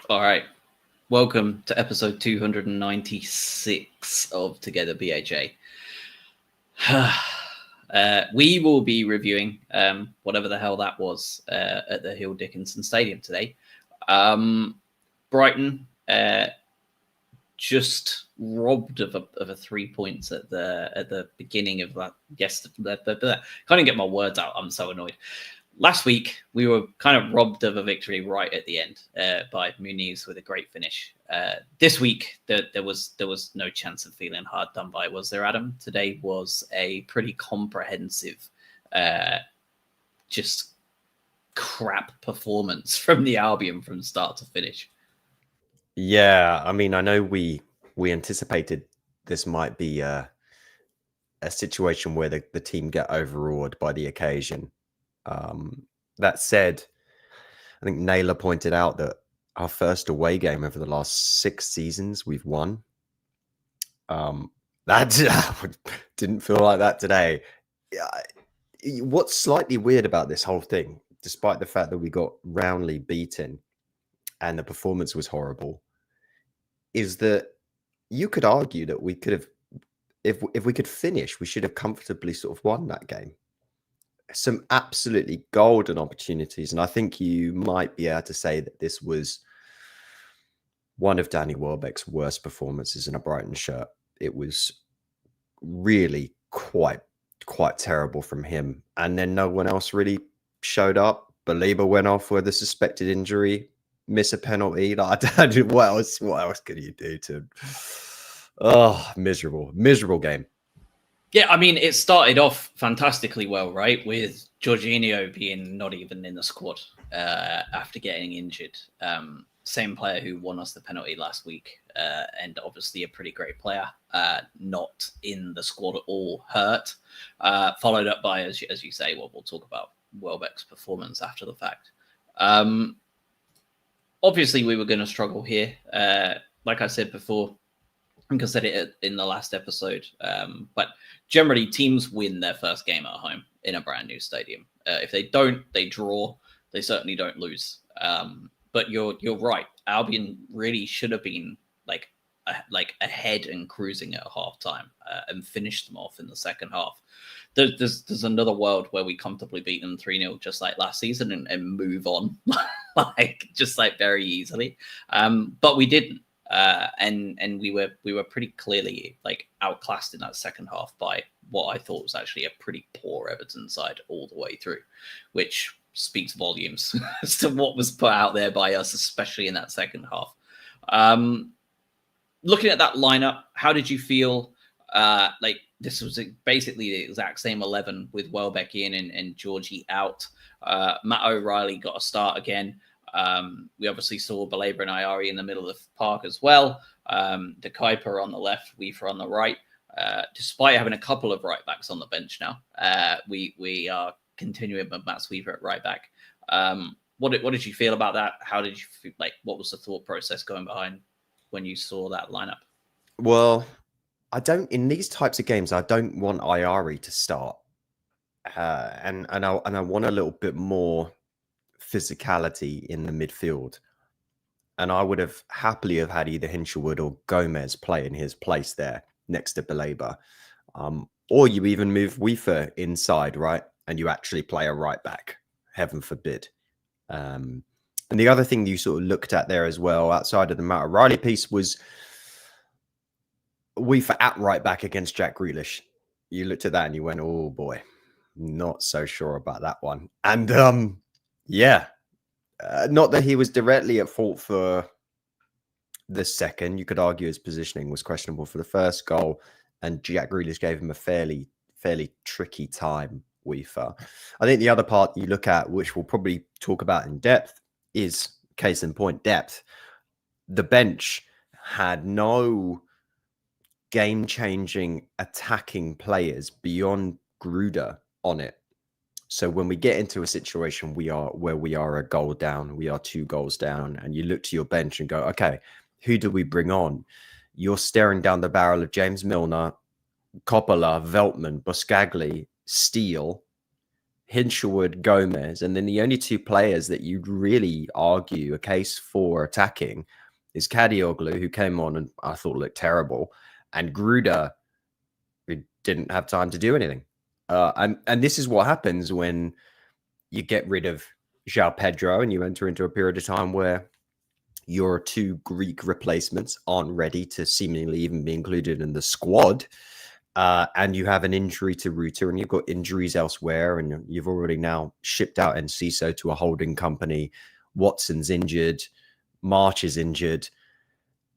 All right. Welcome to episode 296 of Together BHA. We will be reviewing whatever the hell that was at the Hill Dickinson Stadium today. Brighton just robbed of a 3 points at the beginning of that. Can't even get my words out. I'm so annoyed. Last week, we were kind of robbed of a victory right at the end by Muniz with a great finish. This week, there was no chance of feeling hard done by, was there, Adam? Today was a pretty comprehensive, just crap performance from the Albion from start to finish. Yeah, I mean, I know we anticipated this might be a situation where the team get overawed by the occasion. That said, I think Naylor pointed out that our first away game over the last 6 seasons, we've won. That didn't feel like that today. What's slightly weird about this whole thing, despite the fact that we got roundly beaten and the performance was horrible, is that you could argue that we could have, if we could finish, we should have comfortably sort of won that game. Some absolutely golden opportunities. And I think you might be able to say that this was one of Danny Wellbeck's worst performances in a Brighton shirt. It was really quite terrible from him. And then no one else really showed up. Baleba went off with a suspected injury, miss a penalty. Like, what else could you do to... Oh, miserable game. Yeah, I mean, it started off fantastically well, right? With Jorginho being not even in the squad after getting injured. Same player who won us the penalty last week, and obviously a pretty great player, not in the squad at all, hurt. Followed up by, as you say, well, we'll talk about Wellbeck's performance after the fact. Obviously, we were going to struggle here. Like I said before, I think I said it in the last episode, but generally teams win their first game at home in a brand new stadium. If they don't, they draw. They certainly don't lose. But you're right. Albion really should have been like ahead and cruising at halftime and finished them off in the second half. There's another world where we comfortably beat them 3-0 just like last season and move on just very easily. But we didn't. And we were pretty clearly outclassed in that second half by what I thought was actually a pretty poor Everton side all the way through, which speaks volumes as to what was put out there by us, especially in that second half. Looking at that lineup, how did you feel? This was basically the exact same 11 with Wellbeck in and Georgie out. Matt O'Reilly got a start again. We obviously saw Baleba and Ayari in the middle of the park as well. De Kuiper on the left, Weaver on the right. Despite having a couple of right backs on the bench now, we are continuing with Matt Weaver at right back. What did you feel about that? How did you feel, what was the thought process going behind when you saw that lineup? Well, in these types of games, I don't want Ayari to start, and I want a little bit more physicality in the midfield, and I would have happily have had either Hinshelwood or Gomez play in his place there next to Baleba, or you even move Weaver inside, right, and you actually play a right back, heaven forbid. And the other thing you sort of looked at there as well, outside of the Matt O'Reilly piece, was Weaver at right back against Jack Grealish. You looked at that and you went, oh boy, not so sure about that one. And yeah, not that he was directly at fault for the second. You could argue his positioning was questionable for the first goal, and Jack Grealish gave him a fairly tricky time, Weaver. I think the other part you look at, which we'll probably talk about in depth, is case in point depth. The bench had no game-changing attacking players beyond Gruder on it. So when we get into a situation where we are a goal down, we are 2 goals down, and you look to your bench and go, okay, who do we bring on? You're staring down the barrel of James Milner, Coppola, Veltman, Buscagli, Steele, Hinshelwood, Gomez, and then the only two players that you'd really argue a case for attacking is Kadioglu, who came on and I thought looked terrible, and Gruder, who didn't have time to do anything. And this is what happens when you get rid of João Pedro and you enter into a period of time where your two Greek replacements aren't ready to seemingly even be included in the squad. And you have an injury to Ruta, and you've got injuries elsewhere, and you've already now shipped out Enciso to a holding company. Watson's injured, March is injured,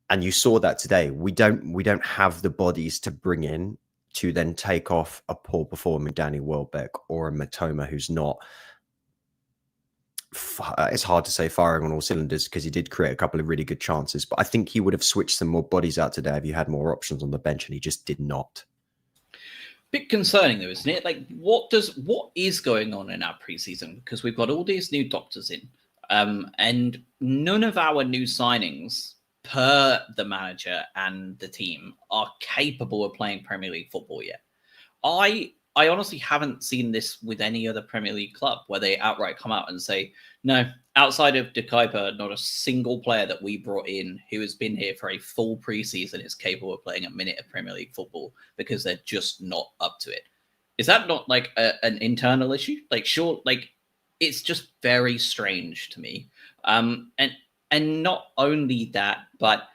and you saw that today. We don't have the bodies to bring in to then take off a poor performing Danny Wellbeck or a Matoma who's not. It's hard to say firing on all cylinders because he did create a couple of really good chances, but I think he would have switched some more bodies out today if you had more options on the bench, and he just did not. Bit concerning though, isn't it? Like, what is going on in our preseason? Because we've got all these new doctors in, and none of our new signings, per the manager and the team, are capable of playing Premier League football yet. I honestly haven't seen this with any other Premier League club where they outright come out and say, no, outside of De Kuyper, not a single player that we brought in who has been here for a full preseason is capable of playing a minute of Premier League football because they're just not up to it. Is that not like an internal issue? Like, sure, like it's just very strange to me. And not only that, but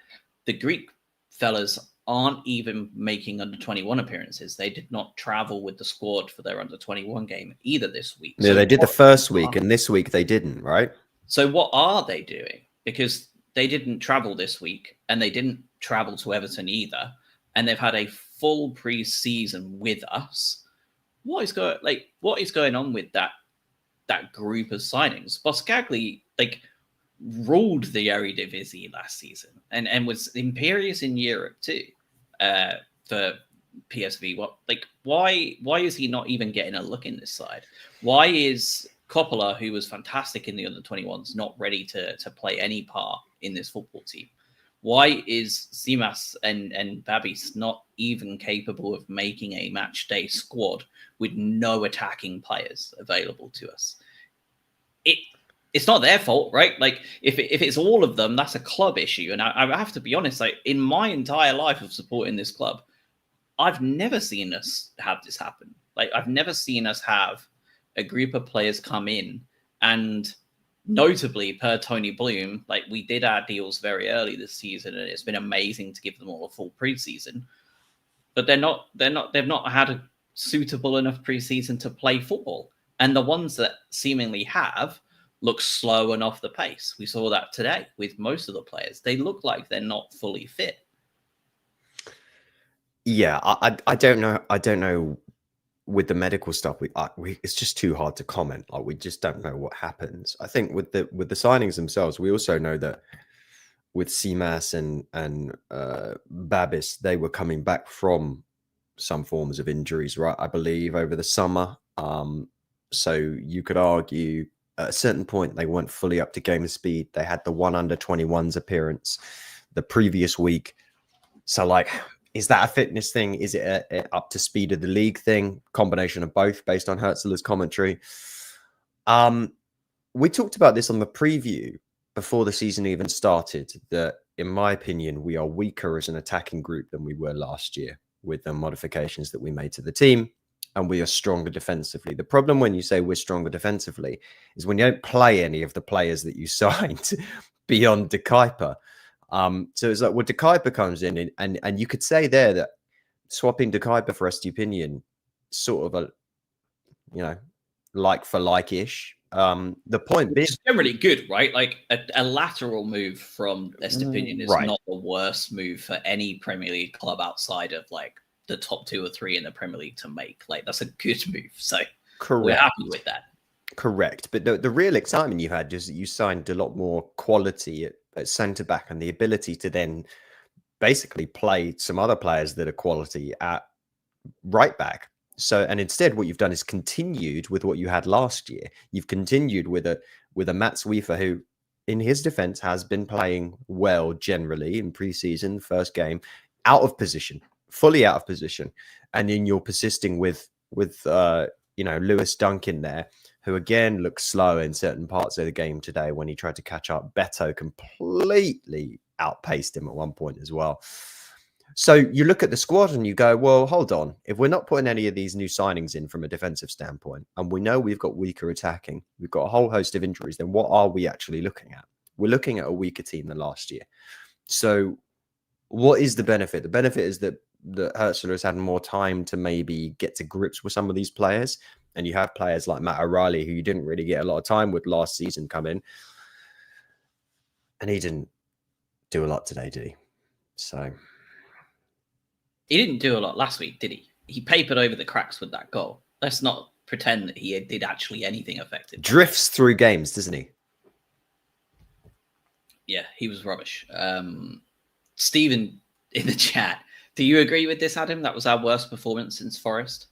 the Greek fellas aren't even making under 21 appearances. They did not travel with the squad for their under 21 game either this week. Yeah, so they did the first week, and this week they didn't, right? So what are they doing? Because they didn't travel this week, and they didn't travel to Everton either, and they've had a full pre-season with us. What is going on with that group of signings? Boskagli ruled the Eredivisie last season and was imperious in Europe too for PSV. Why is he not even getting a look in this side? Why is Coppola, who was fantastic in the under 21s, not ready to play any part in this football team? Why is Simas and Babis not even capable of making a match day squad with no attacking players available to us? It's not their fault, right? Like, if it's all of them, that's a club issue. And I have to be honest, like, in my entire life of supporting this club, I've never seen us have this happen. Like, I've never seen us have a group of players come in, and notably, per Tony Bloom, like, we did our deals very early this season, and it's been amazing to give them all a full preseason. But they've not had a suitable enough preseason to play football. And the ones that seemingly have look slow and off the pace. We saw that today with most of the players. They look like they're not fully fit. Yeah, I don't know. I don't know with the medical stuff. It's just too hard to comment. Like, we just don't know what happens. I think with the signings themselves, we also know that with Simas and Babis, they were coming back from some forms of injuries, right? I believe over the summer. So you could argue at a certain point, they weren't fully up to game speed. They had the one under 21s appearance the previous week. So, like, is that a fitness thing? Is it a up to speed of the league thing? Combination of both, based on Herzler's commentary. We talked about this on the preview before the season even started, that, in my opinion, we are weaker as an attacking group than we were last year with the modifications that we made to the team. And we are stronger defensively. The problem when you say we're stronger defensively is when you don't play any of the players that you signed beyond De Kuyper. So it's like, well, De Kuyper comes in and you could say there that swapping De Kuyper for Estupinian, sort of a, like for like-ish. The point being, it's generally good, right? Like a lateral move from Estupinian is not the worst move for any Premier League club outside of like the top 2 or 3 in the Premier League to make. Like, that's a good move. So correct. We're happy with that. Correct. But the real excitement you had is that you signed a lot more quality at centre-back and the ability to then basically play some other players that are quality at right-back. So, and instead what you've done is continued with what you had last year. You've continued with a Mats Wiefer who, in his defence, has been playing well generally in pre-season, first game, out of position. Fully out of position, and then you're persisting with Lewis Dunk in there, who again looked slow in certain parts of the game today when he tried to catch up. Beto completely outpaced him at one point as well. So you look at the squad and you go, well, hold on. If we're not putting any of these new signings in from a defensive standpoint, and we know we've got weaker attacking, we've got a whole host of injuries, then what are we actually looking at? We're looking at a weaker team than last year. So what is the benefit? The benefit is that Hertzler has had more time to maybe get to grips with some of these players. And you have players like Matt O'Reilly, who you didn't really get a lot of time with last season, come in. And he didn't do a lot today, did he? So he didn't do a lot last week, did he? He papered over the cracks with that goal. Let's not pretend that he did actually anything effective. Drifts through games, doesn't he? Yeah, he was rubbish. Stephen in the chat, do you agree with this, Adam? That was our worst performance since Forest?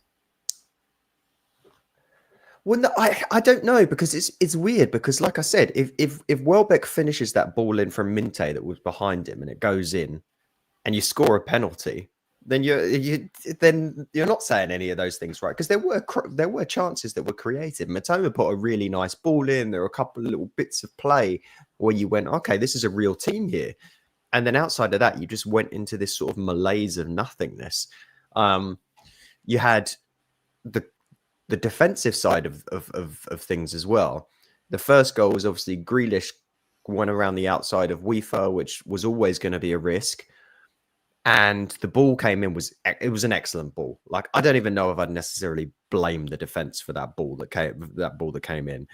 Well, no, I don't know, because it's weird, because like I said, if Wellbeck finishes that ball in from Minte that was behind him and it goes in and you score a penalty, then you're not saying any of those things, right? Because there were chances that were created. Matoma put a really nice ball in. There were a couple of little bits of play where you went, okay, this is a real team here. And then outside of that, you just went into this sort of malaise of nothingness. You had the defensive side of things as well. The first goal was obviously Grealish went around the outside of Weefer, which was always going to be a risk. And the ball came in, it was an excellent ball. Like, I don't even know if I'd necessarily blame the defense for that ball that came in.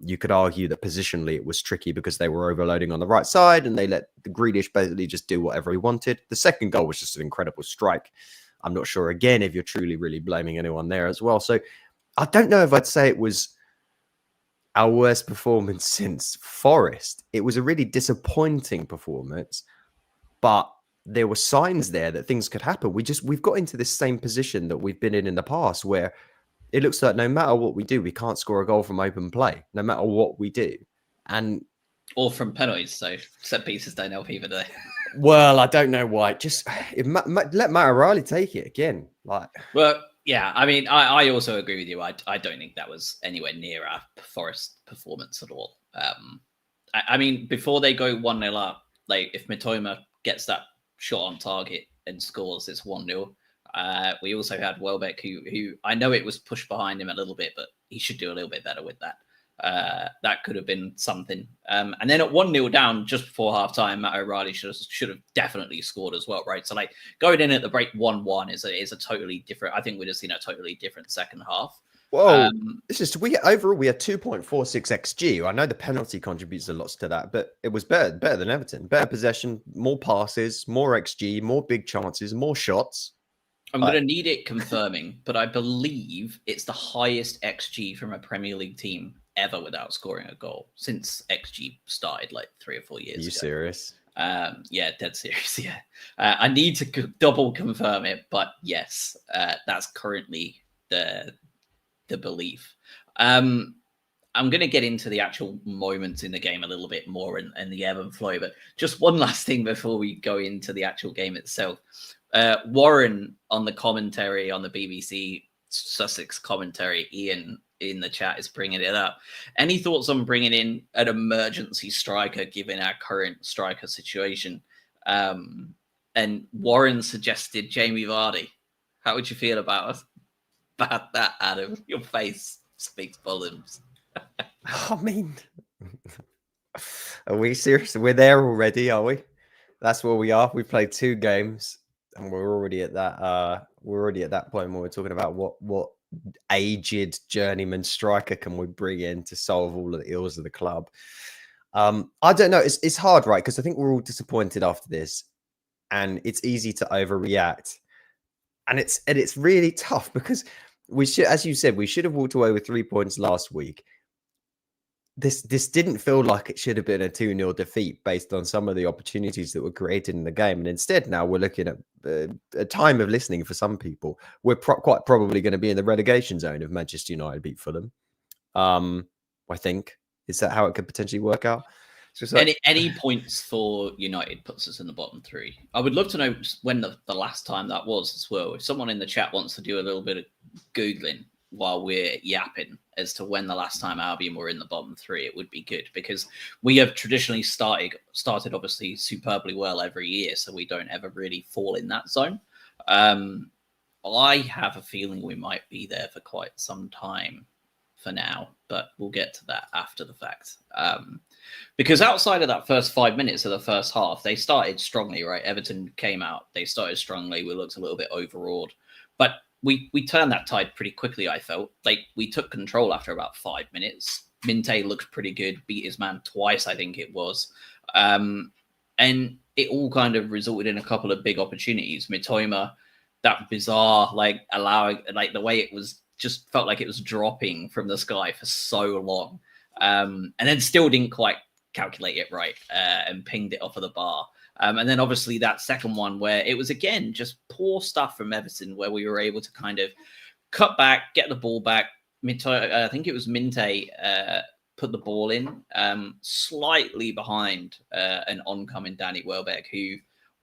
You could argue that positionally it was tricky because they were overloading on the right side and they let the Grealish basically just do whatever he wanted. The second goal was just an incredible strike. I'm not sure, again, if you're truly really blaming anyone there as well. So I don't know if I'd say it was our worst performance since Forest. It was a really disappointing performance, but there were signs there that things could happen. We've got into this same position that we've been in the past, where it looks like no matter what we do, we can't score a goal from open play, no matter what we do. Or from penalties, so set pieces don't help either, do they? Well, I don't know why. Just let Matt O'Reilly take it again. Well, yeah, I mean, I also agree with you. I don't think that was anywhere near our Forest performance at all. I mean, before they go 1-0 up, like if Mitoma gets that shot on target and scores, it's 1-0. We also had Wellbeck, who I know it was pushed behind him a little bit, but he should do a little bit better with that. That could have been something. And then at 1-0 down just before halftime, Matt O'Reilly should have definitely scored as well, right? So like going in at the break 1-1 is a totally different. I think we'd have seen a totally different second half. Well, it's just overall we had 2.46 xG. I know the penalty contributes a lot to that, but it was better than Everton. Better possession, more passes, more xG, more big chances, more shots. I'm going to need it confirming, but I believe it's the highest xG from a Premier League team ever without scoring a goal since xG started like 3 or 4 years ago. Are you serious? Yeah, dead serious. Yeah, I need to double confirm it, but yes, that's currently the belief. I'm going to get into the actual moments in the game a little bit more and the ebb and flow, but just one last thing before we go into the actual game itself. Warren on the commentary on the BBC Sussex commentary, Ian in the chat is bringing it up. Any thoughts on bringing in an emergency striker given our current striker situation? And Warren suggested Jamie Vardy. How would you feel about that, Adam? Your face speaks volumes. I mean, are we serious? We're there already, are we? That's where we are. We played 2 games, and we're already at that. We're already at that point where we're talking about what aged journeyman striker can we bring in to solve all of the ills of the club. I don't know. It's hard, right? Because I think we're all disappointed after this, and it's easy to overreact, and it's really tough because we should, as you said, we should have walked away with 3 points last week. This didn't feel like it should have been a 2-0 defeat based on some of the opportunities that were created in the game. And instead, now we're looking at a time of listening for some people. We're quite probably going to be in the relegation zone if Manchester United beat Fulham. I think. Is that how it could potentially work out? So any points for United puts us in the bottom 3. I would love to know when the last time that was as well. If someone in the chat wants to do a little bit of Googling, while we're yapping as to when the last time Albion were in the bottom three, it would be good, because we have traditionally started obviously superbly well every year, so we don't ever really fall in that zone. I have a feeling we might be there for quite some time for now, but we'll get to that after the fact. Because outside of that first 5 minutes of the first half, they started strongly, right? Everton came out, they started strongly. We looked a little bit overawed, but we turned that tide pretty quickly, I felt. Like, we took control after about 5 minutes. Minte looked pretty good, beat his man twice, I think it was. And it all kind of resulted in a couple of big opportunities. Mitoma, that bizarre, like, allowing, like, the way it was just felt like it was dropping from the sky for so long. And then still didn't quite calculate it right, and pinged it off of the bar. And then obviously that second one where it was, again, just poor stuff from Everton, where we were able to kind of cut back, get the ball back. I think it was Minte put the ball in slightly behind an oncoming Danny Wellbeck, who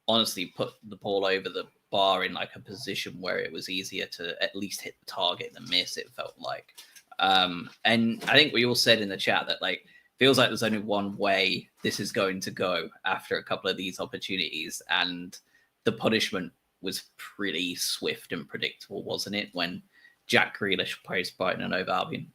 honestly put the ball over the bar in like a position where it was easier to at least hit the target than miss, it felt like. And I think we all said in the chat that, like, feels like there's only one way this is going to go after a couple of these opportunities, and the punishment was pretty swift and predictable, wasn't it, when Jack Grealish placed Brighton and Hove Albion?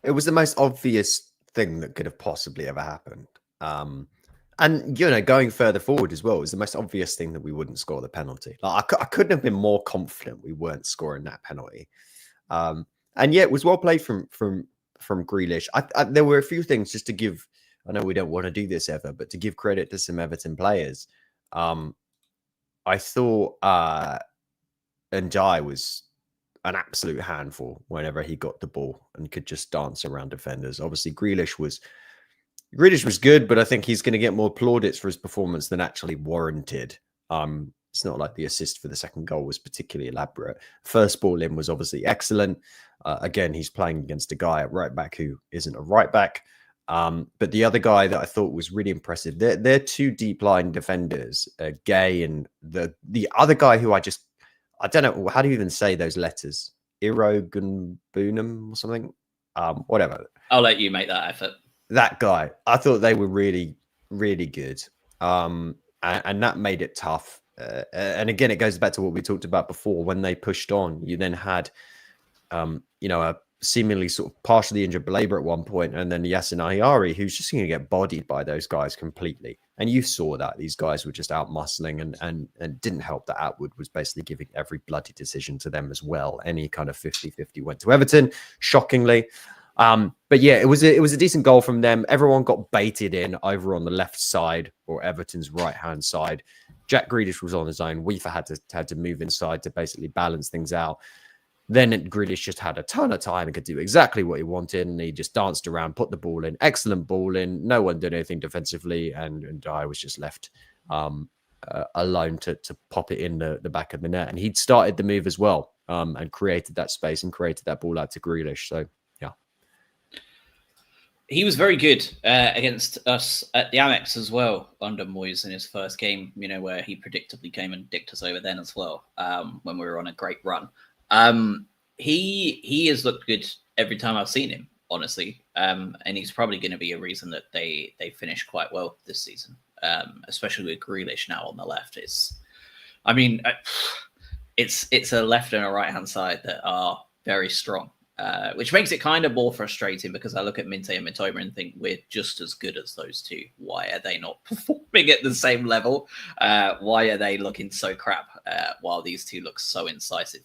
It was the most obvious thing that could have possibly ever happened. And, you know, going further forward as well, it was the most obvious thing that we wouldn't score the penalty. Like, I couldn't have been more confident we weren't scoring that penalty. And yeah, it was well played from Grealish. There were a few things just to give. I know we don't want to do this ever, but to give credit to some Everton players. I thought Ndiaye was an absolute handful whenever he got the ball and could just dance around defenders. Obviously, Grealish was good, but I think he's going to get more plaudits for his performance than actually warranted. It's not like the assist for the second goal was particularly elaborate. First ball in was obviously excellent. Again, he's playing against a guy at right back who isn't a right back. But the other guy that I thought was really impressive, they're two deep line defenders, Gay and the other guy who I don't know, how do you even say those letters? Irogunbunum or something? Whatever. I'll let you make that effort. That guy, I thought they were really, really good. And that made it tough. And again, it goes back to what we talked about before. When they pushed on, you then had, a seemingly sort of partially injured Baleba at one point, and then Yasin Ahiari, who's just going to get bodied by those guys completely. And you saw that these guys were just out muscling, and didn't help that Atwood was basically giving every bloody decision to them as well. Any kind of 50-50 went to Everton, shockingly. But yeah, it was a decent goal from them. Everyone got baited in over on the left side, or Everton's right-hand side. Jack Grealish was on his own. Weaver had to move inside to basically balance things out. Then Grealish just had a ton of time and could do exactly what he wanted, and he just danced around, put the ball in, excellent ball in. No one did anything defensively, and I was just left alone to pop it in the back of the net. And he'd started the move as well, and created that space and created that ball out to Grealish. So yeah, he was very good against us at the Amex as well under Moyes in his first game. You know, where he predictably came and dicked us over then as well, when we were on a great run. He has looked good every time I've seen him, honestly. And he's probably going to be a reason that they finish quite well this season, especially with Grealish now on the left. It's a left and a right hand side that are very strong, which makes it kind of more frustrating, because I look at Minte and Mitoma and think we're just as good as those two. Why are they not performing at the same level? Why are they looking so crap while these two look so incisive?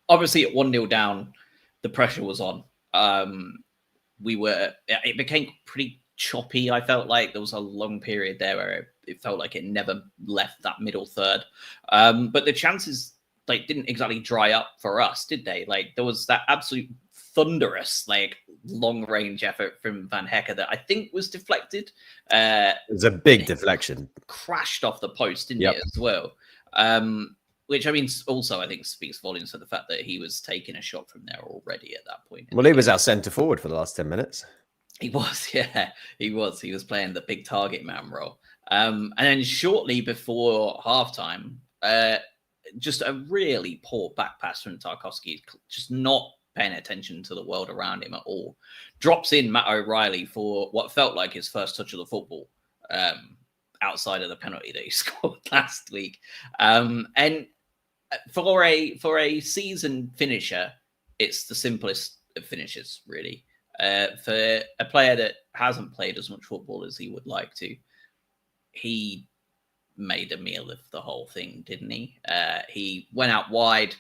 Obviously at 1-0 down, the pressure was on. It became pretty choppy. I felt like there was a long period there where it felt like it never left that middle third. But the chances didn't exactly dry up for us, did they? Like, there was that absolute thunderous long range effort from Van Hecker that I think was deflected. It was a big deflection. Crashed off the post, didn't it, as well? Which, also, I think speaks volumes for the fact that he was taking a shot from there already at that point. Well, he was our centre forward for the last 10 minutes. He was, yeah. He was playing the big target man role. And then shortly before halftime, just a really poor back pass from Tarkowski, just not paying attention to the world around him at all. Drops in Matt O'Reilly for what felt like his first touch of the football, outside of the penalty that he scored last week. And for a season finisher, it's the simplest of finishes, really. For a player that hasn't played as much football as he would like to, he made a meal of the whole thing, didn't he? He went out wide,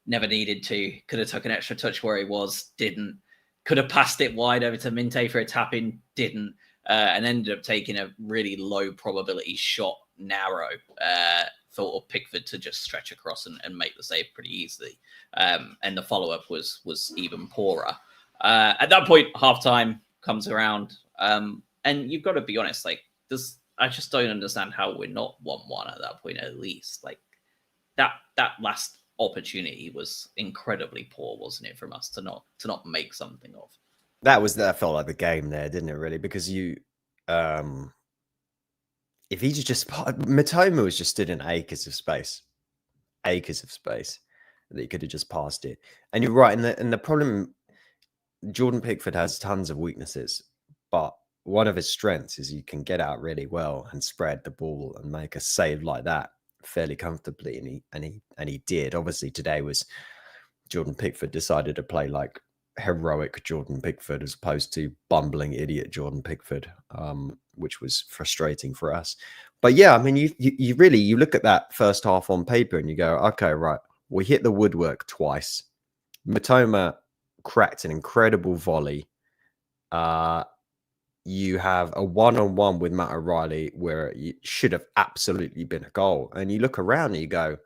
never needed to. Could have took an extra touch where he was, didn't. Could have passed it wide over to Minte for a tap in, didn't. And ended up taking a really low probability shot, narrow, for Pickford to just stretch across and make the save pretty easily. And the follow up was even poorer. At that point, halftime comes around, and you've got to be honest. Like this, I just don't understand how we're not 1-1 at that point. At least, like that last opportunity was incredibly poor, wasn't it, from us to not make something of. That felt like the game there, didn't it? Really, because you, if he just Matoma was just stood in acres of space that he could have just passed it. And you're right, and the problem, Jordan Pickford has tons of weaknesses, but one of his strengths is he can get out really well and spread the ball and make a save like that fairly comfortably, and he did. Obviously, today was Jordan Pickford decided to play like heroic Jordan Pickford as opposed to bumbling idiot Jordan Pickford, which was frustrating for us. But yeah, I mean, you really look at that first half on paper and you go, okay, right, we hit the woodwork twice. Matoma cracked an incredible volley. You have a one-on-one with Matt O'Reilly where it should have absolutely been a goal. And you look around and you go,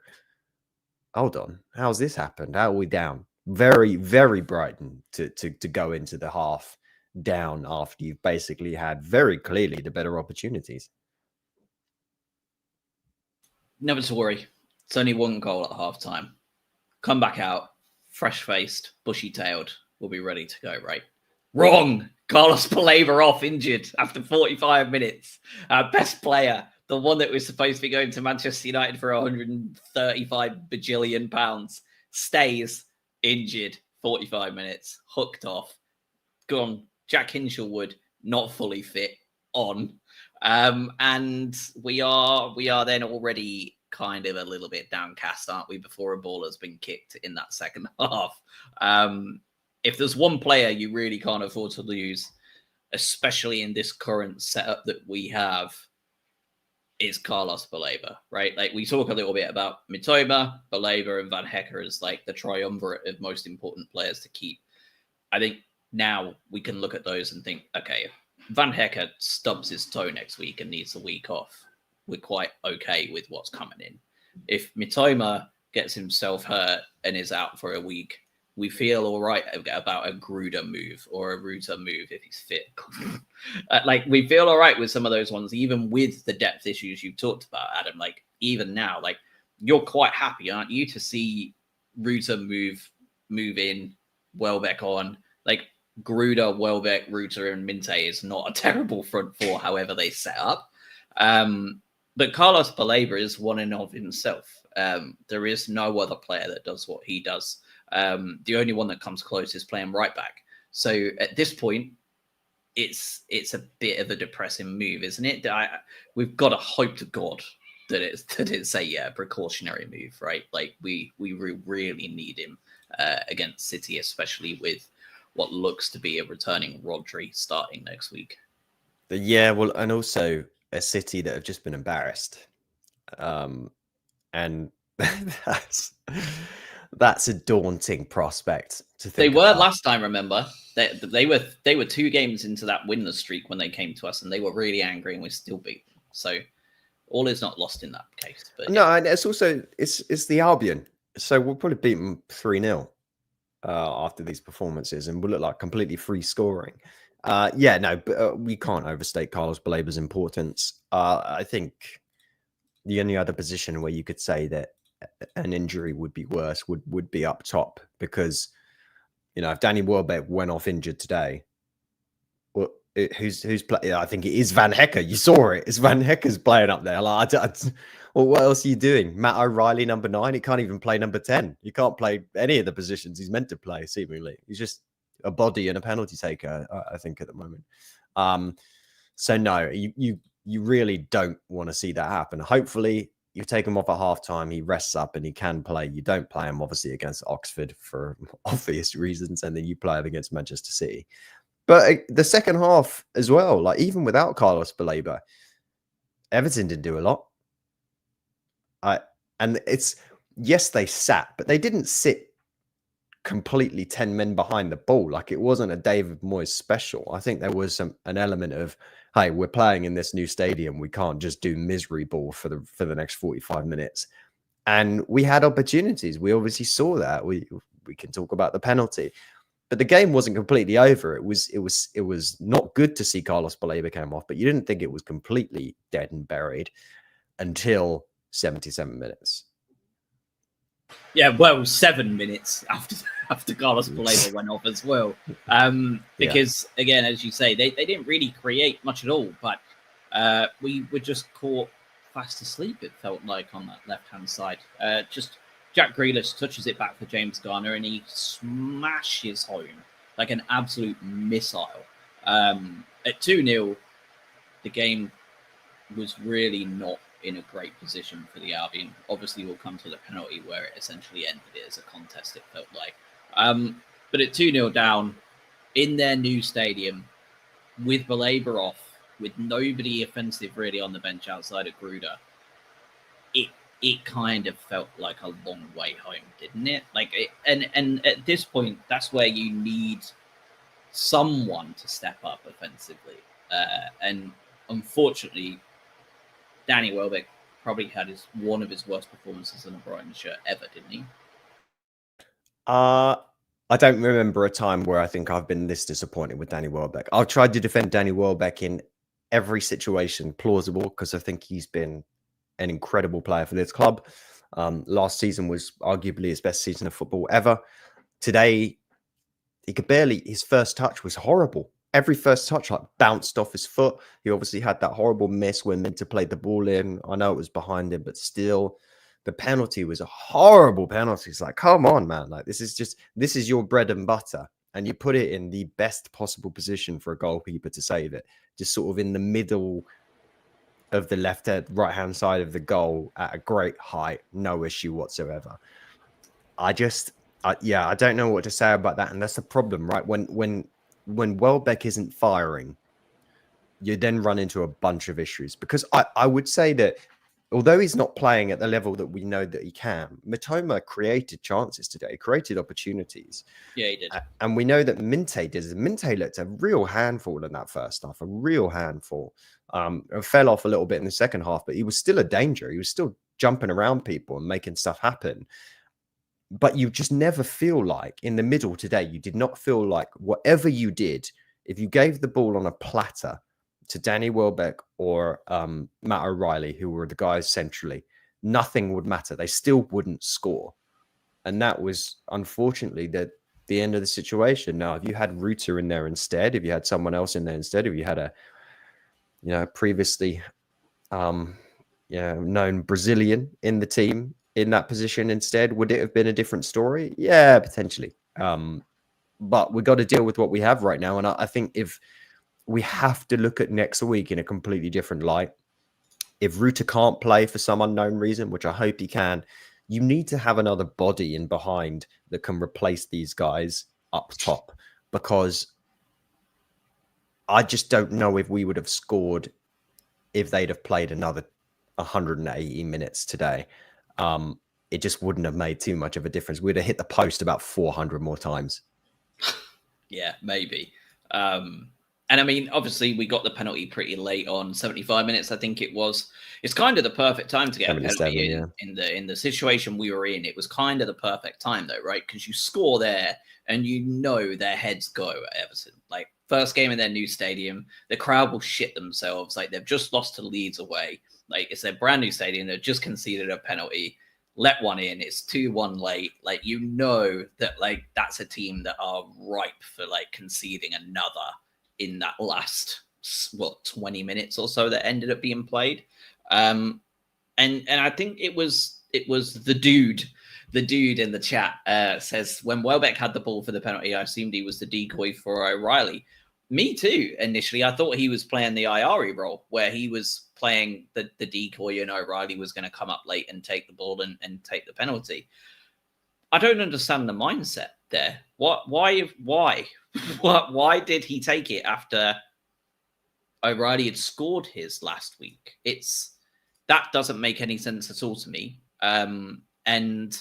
hold on, how's this happened? How are we down? Very, very Brighton to go into the half down after you've basically had very clearly the better opportunities. Never to worry. It's only one goal at half time. Come back out, fresh-faced, bushy-tailed. We'll be ready to go, right? Wrong! Carlos Baleba off injured after 45 minutes. Our best player, the one that was supposed to be going to Manchester United for 135 bajillion pounds, stays injured 45 minutes, hooked off, gone. Jack Hinshelwood, not fully fit, on. And we are then already kind of a little bit downcast, aren't we, before a ball has been kicked in that second half. If there's one player you really can't afford to lose, especially in this current setup that we have, is Carlos Baleba, right? Like we talk a little bit about Mitoma, Baleba, and Van Hecker as like the triumvirate of most important players to keep. I think now we can look at those and think, okay, if Van Hecker stubs his toe next week and needs a week off, we're quite okay with what's coming in. If Mitoma gets himself hurt and is out for a week, we feel all right about a Gruder move or a Ruta move if he's fit. Like we feel all right with some of those ones, even with the depth issues you talked about, Adam. Like even now, like you're quite happy, aren't you, to see Ruta move in, Wellbeck on. Like Gruder, Wellbeck, Ruta, and Minte is not a terrible front four, however they set up. But Carlos Baleba is one in of himself. There is no other player that does what he does. The only one that comes close is playing right back. So at this point, it's a bit of a depressing move, isn't it? We've got to hope to God that it's a precautionary move, right? Like we really need him against City, especially with what looks to be a returning Rodri starting next week. Yeah, well, and also a City that have just been embarrassed, and that's a daunting prospect to think. They were about. Last time, remember? They were 2 games into that winless streak when they came to us, and they were really angry, and we still beat them. So all is not lost in that case. But no, and it's also it's the Albion, so we'll probably beat them 3-0 after these performances, and we'll look like completely free scoring. But we can't overstate Carlos Baleba's importance. I think the only other position where you could say that an injury would be worse would be up top, because if Danny Wellbeck went off injured today, well, who's playing? I think it is Van Hecker. You saw it. It's Van Hecker's playing up there. Like, well, what else are you doing? Matt O'Reilly, number 9. He can't even play number 10. He can't play any of the positions he's meant to play. Seemingly, he's just a body and a penalty taker. I think at the moment. So no, you really don't want to see that happen. Hopefully, you take him off at halftime. He rests up and he can play. You don't play him obviously against Oxford for obvious reasons, and then you play him against Manchester City. But the second half as well, like even without Carlos Baleba, Everton didn't do a lot. And it's, yes, they sat, but they didn't sit completely 10 men behind the ball. Like it wasn't a David Moyes special. I think there was an element of, hey, we're playing in this new stadium. We can't just do misery ball for the next 45 minutes. And we had opportunities. We obviously saw that. We can talk about the penalty. But the game wasn't completely over. It was not good to see Carlos Baleba came off, but you didn't think it was completely dead and buried until 77 minutes. Yeah, well, 7 minutes after Carlos Baleba went off as well. Because, again, as you say, they didn't really create much at all, but we were just caught fast asleep, it felt like, on that left-hand side. Just Jack Grealish touches it back for James Garner, and he smashes home like an absolute missile. At 2-0, the game was really not in a great position for the Albion. Obviously, we'll come to the penalty where it essentially ended it as a contest, it felt like. But at 2-0 down, in their new stadium, with Baleba off, with nobody offensive really on the bench outside of Gruder, it kind of felt like a long way home, didn't it? Like, and at this point, that's where you need someone to step up offensively. And unfortunately, Danny Wellbeck probably had one of his worst performances in a Brighton shirt ever, didn't he? I don't remember a time where I think I've been this disappointed with Danny Wellbeck. I've tried to defend Danny Wellbeck in every situation plausible because I think he's been an incredible player for this club. Last season was arguably his best season of football ever. Today, his first touch was horrible. Every first touch like bounced off his foot. He obviously had that horrible miss when meant to play the ball in. I know it was behind him, but still, the penalty was a horrible penalty. It's like, come on, man. Like this is your bread and butter. And you put it in the best possible position for a goalkeeper to save it. Just sort of in the middle of the right-hand side of the goal at a great height. No issue whatsoever. I don't know what to say about that. And that's the problem, right? When Wellbeck isn't firing, you then run into a bunch of issues. Because I would say that although he's not playing at the level that we know that he can, Mitoma created chances today, created opportunities. Yeah, he did. And we know that Minte did. Minte looked a real handful in that first half, a real handful. Fell off a little bit in the second half, but he was still a danger. He was still jumping around people and making stuff happen. But you just never feel like, in the middle today, you did not feel like whatever you did, if you gave the ball on a platter to Danny Wellbeck or Matt O'Reilly, who were the guys centrally, nothing would matter. They still wouldn't score. And that was, unfortunately, the end of the situation. Now, if you had Ruta in there instead, if you had someone else in there instead, if you had a previously known Brazilian in the team in that position instead, would it have been a different story? Yeah, potentially. But we've got to deal with what we have right now. And I think if we have to look at next week in a completely different light, if Ruta can't play for some unknown reason, which I hope he can, you need to have another body in behind that can replace these guys up top, because I just don't know if we would have scored if they'd have played another 180 minutes today. It just wouldn't have made too much of a difference. We'd have hit the post about 400 more times. Yeah, maybe. And I mean, obviously, we got the penalty pretty late on, 75 minutes, I think it was. It's kind of the perfect time to get a penalty in the situation we were in. It was kind of the perfect time, though, right? Because you score there, and you know their heads go at Everton. Like, first game in their new stadium, the crowd will shit themselves. Like, they've just lost to Leeds away. Like, it's their brand new stadium. They've just conceded a penalty, let one in. It's 2-1 late. Like, you know that, like, that's a team that are ripe for, like, conceding another in that last 20 minutes or so that ended up being played. And I think it was the dude in the chat says, when Wellbeck had the ball for the penalty, I assumed he was the decoy for O'Reilly. Me too. Initially, I thought he was playing the Iari role, where he was playing the decoy and O'Reilly was going to come up late and take the ball and take the penalty. I don't understand the mindset there. Why did he take it after O'Reilly had scored his last week? That doesn't make any sense at all to me. And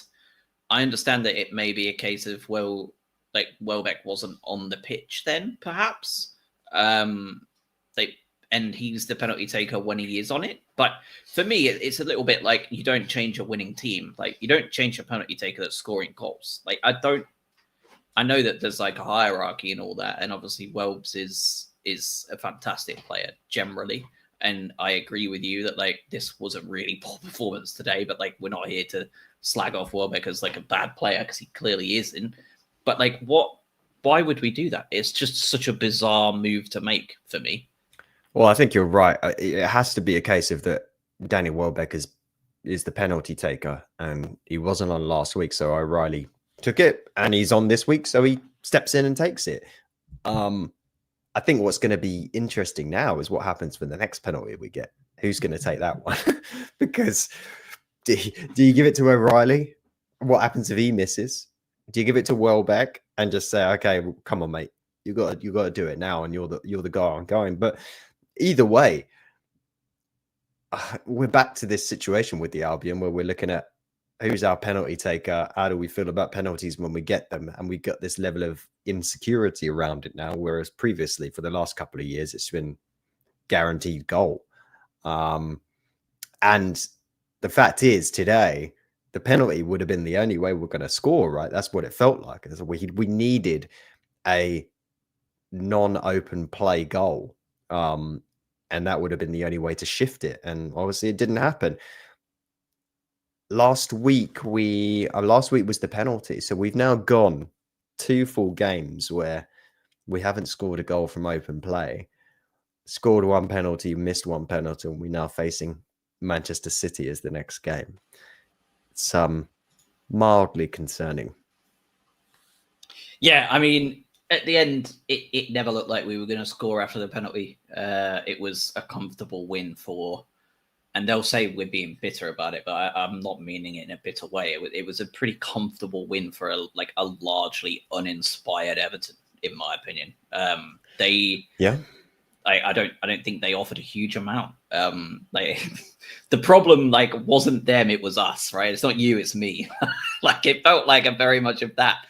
I understand that it may be a case of, Wellbeck wasn't on the pitch then, perhaps. And he's the penalty taker when he is on it. But for me, it's a little bit like, you don't change a winning team. Like, you don't change a penalty taker that's scoring goals. Like, I know that there's like a hierarchy and all that. And obviously Welbs is a fantastic player generally. And I agree with you that like this was a really poor performance today, but like we're not here to slag off Wellbeck as like a bad player, because he clearly isn't. But like, why would we do that? It's just such a bizarre move to make for me. Well, I think you're right. It has to be a case of that Danny Wellbeck is the penalty taker, and he wasn't on last week, so O'Reilly took it, and he's on this week, so he steps in and takes it. I think what's going to be interesting now is what happens for the next penalty we get. Who's going to take that one? Because do you give it to O'Reilly? What happens if he misses? Do you give it to Wellbeck and just say, okay, well, come on, mate, you got to do it now, and you're the guy ongoing? But either way, we're back to this situation with the Albion where we're looking at who's our penalty taker, how do we feel about penalties when we get them, and we got this level of insecurity around it now, whereas previously for the last couple of years it's been guaranteed goal. And the fact is, today the penalty would have been the only way we're going to score, right? That's what it felt like. We needed a non-open play goal, and that would have been the only way to shift it, and obviously it didn't happen. Last week was the penalty, so we've now gone 2 full games where we haven't scored a goal from open play, scored 1 penalty, missed 1 penalty, and we're now facing Manchester City as the next game. It's mildly concerning. Yeah, I mean, at the end, it never looked like we were going to score after the penalty. It was a comfortable win and they'll say we're being bitter about it, but I'm not meaning it in a bitter way. It was a pretty comfortable win for a largely uninspired Everton, in my opinion. I don't think they offered a huge amount. The problem wasn't them, it was us, right? It's not you, it's me. It felt like a very much of that.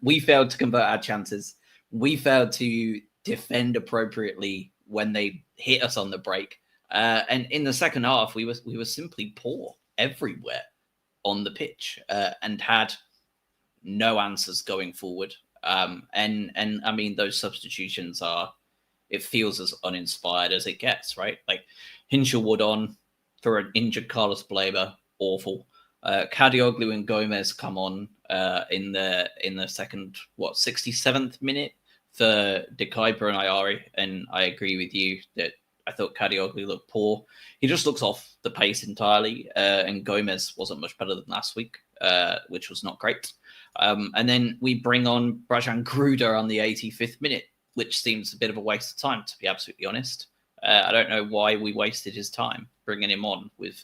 We failed to convert our chances. We failed to defend appropriately when they hit us on the break. And in the second half, we were simply poor everywhere on the pitch, and had no answers going forward. And I mean, those substitutions it feels as uninspired as it gets, right? Like Hinshelwood on for an injured Carlos Baleba, awful. Kadioglu and Gomez come on in the second 67th minute for De Kuyper and Iari, and I agree with you that I thought Kadioglu looked poor. He just looks off the pace entirely, and Gomez wasn't much better than last week, which was not great. And then we bring on Brajan Gruder on the 85th minute, which seems a bit of a waste of time, to be absolutely honest. I don't know why we wasted his time bringing him on with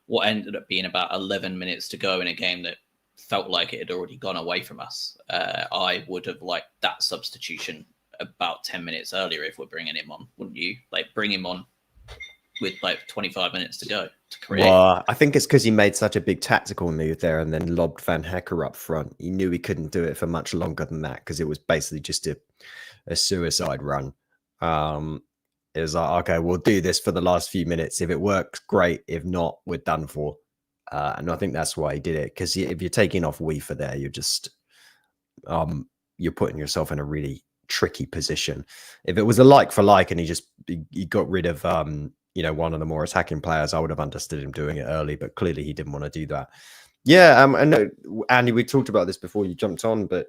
what ended up being about 11 minutes to go in a game that felt like it had already gone away from us. I would have liked that substitution about 10 minutes earlier if we're bringing him on, wouldn't you? Bring him on with 25 minutes to go to create. Well, I think it's because he made such a big tactical move there and then lobbed Van Hecker up front. He knew he couldn't do it for much longer than that because it was basically just a suicide run. It was like, okay, we'll do this for the last few minutes. If it works, great. If not, we're done for. And I think that's why he did it. Because if you're taking off Weaver there, you're just you're putting yourself in a really tricky position. If it was a like for like and he got rid of one of the more attacking players, I would have understood him doing it early. But clearly he didn't want to do that. Yeah, I know, Andy, we talked about this before you jumped on, but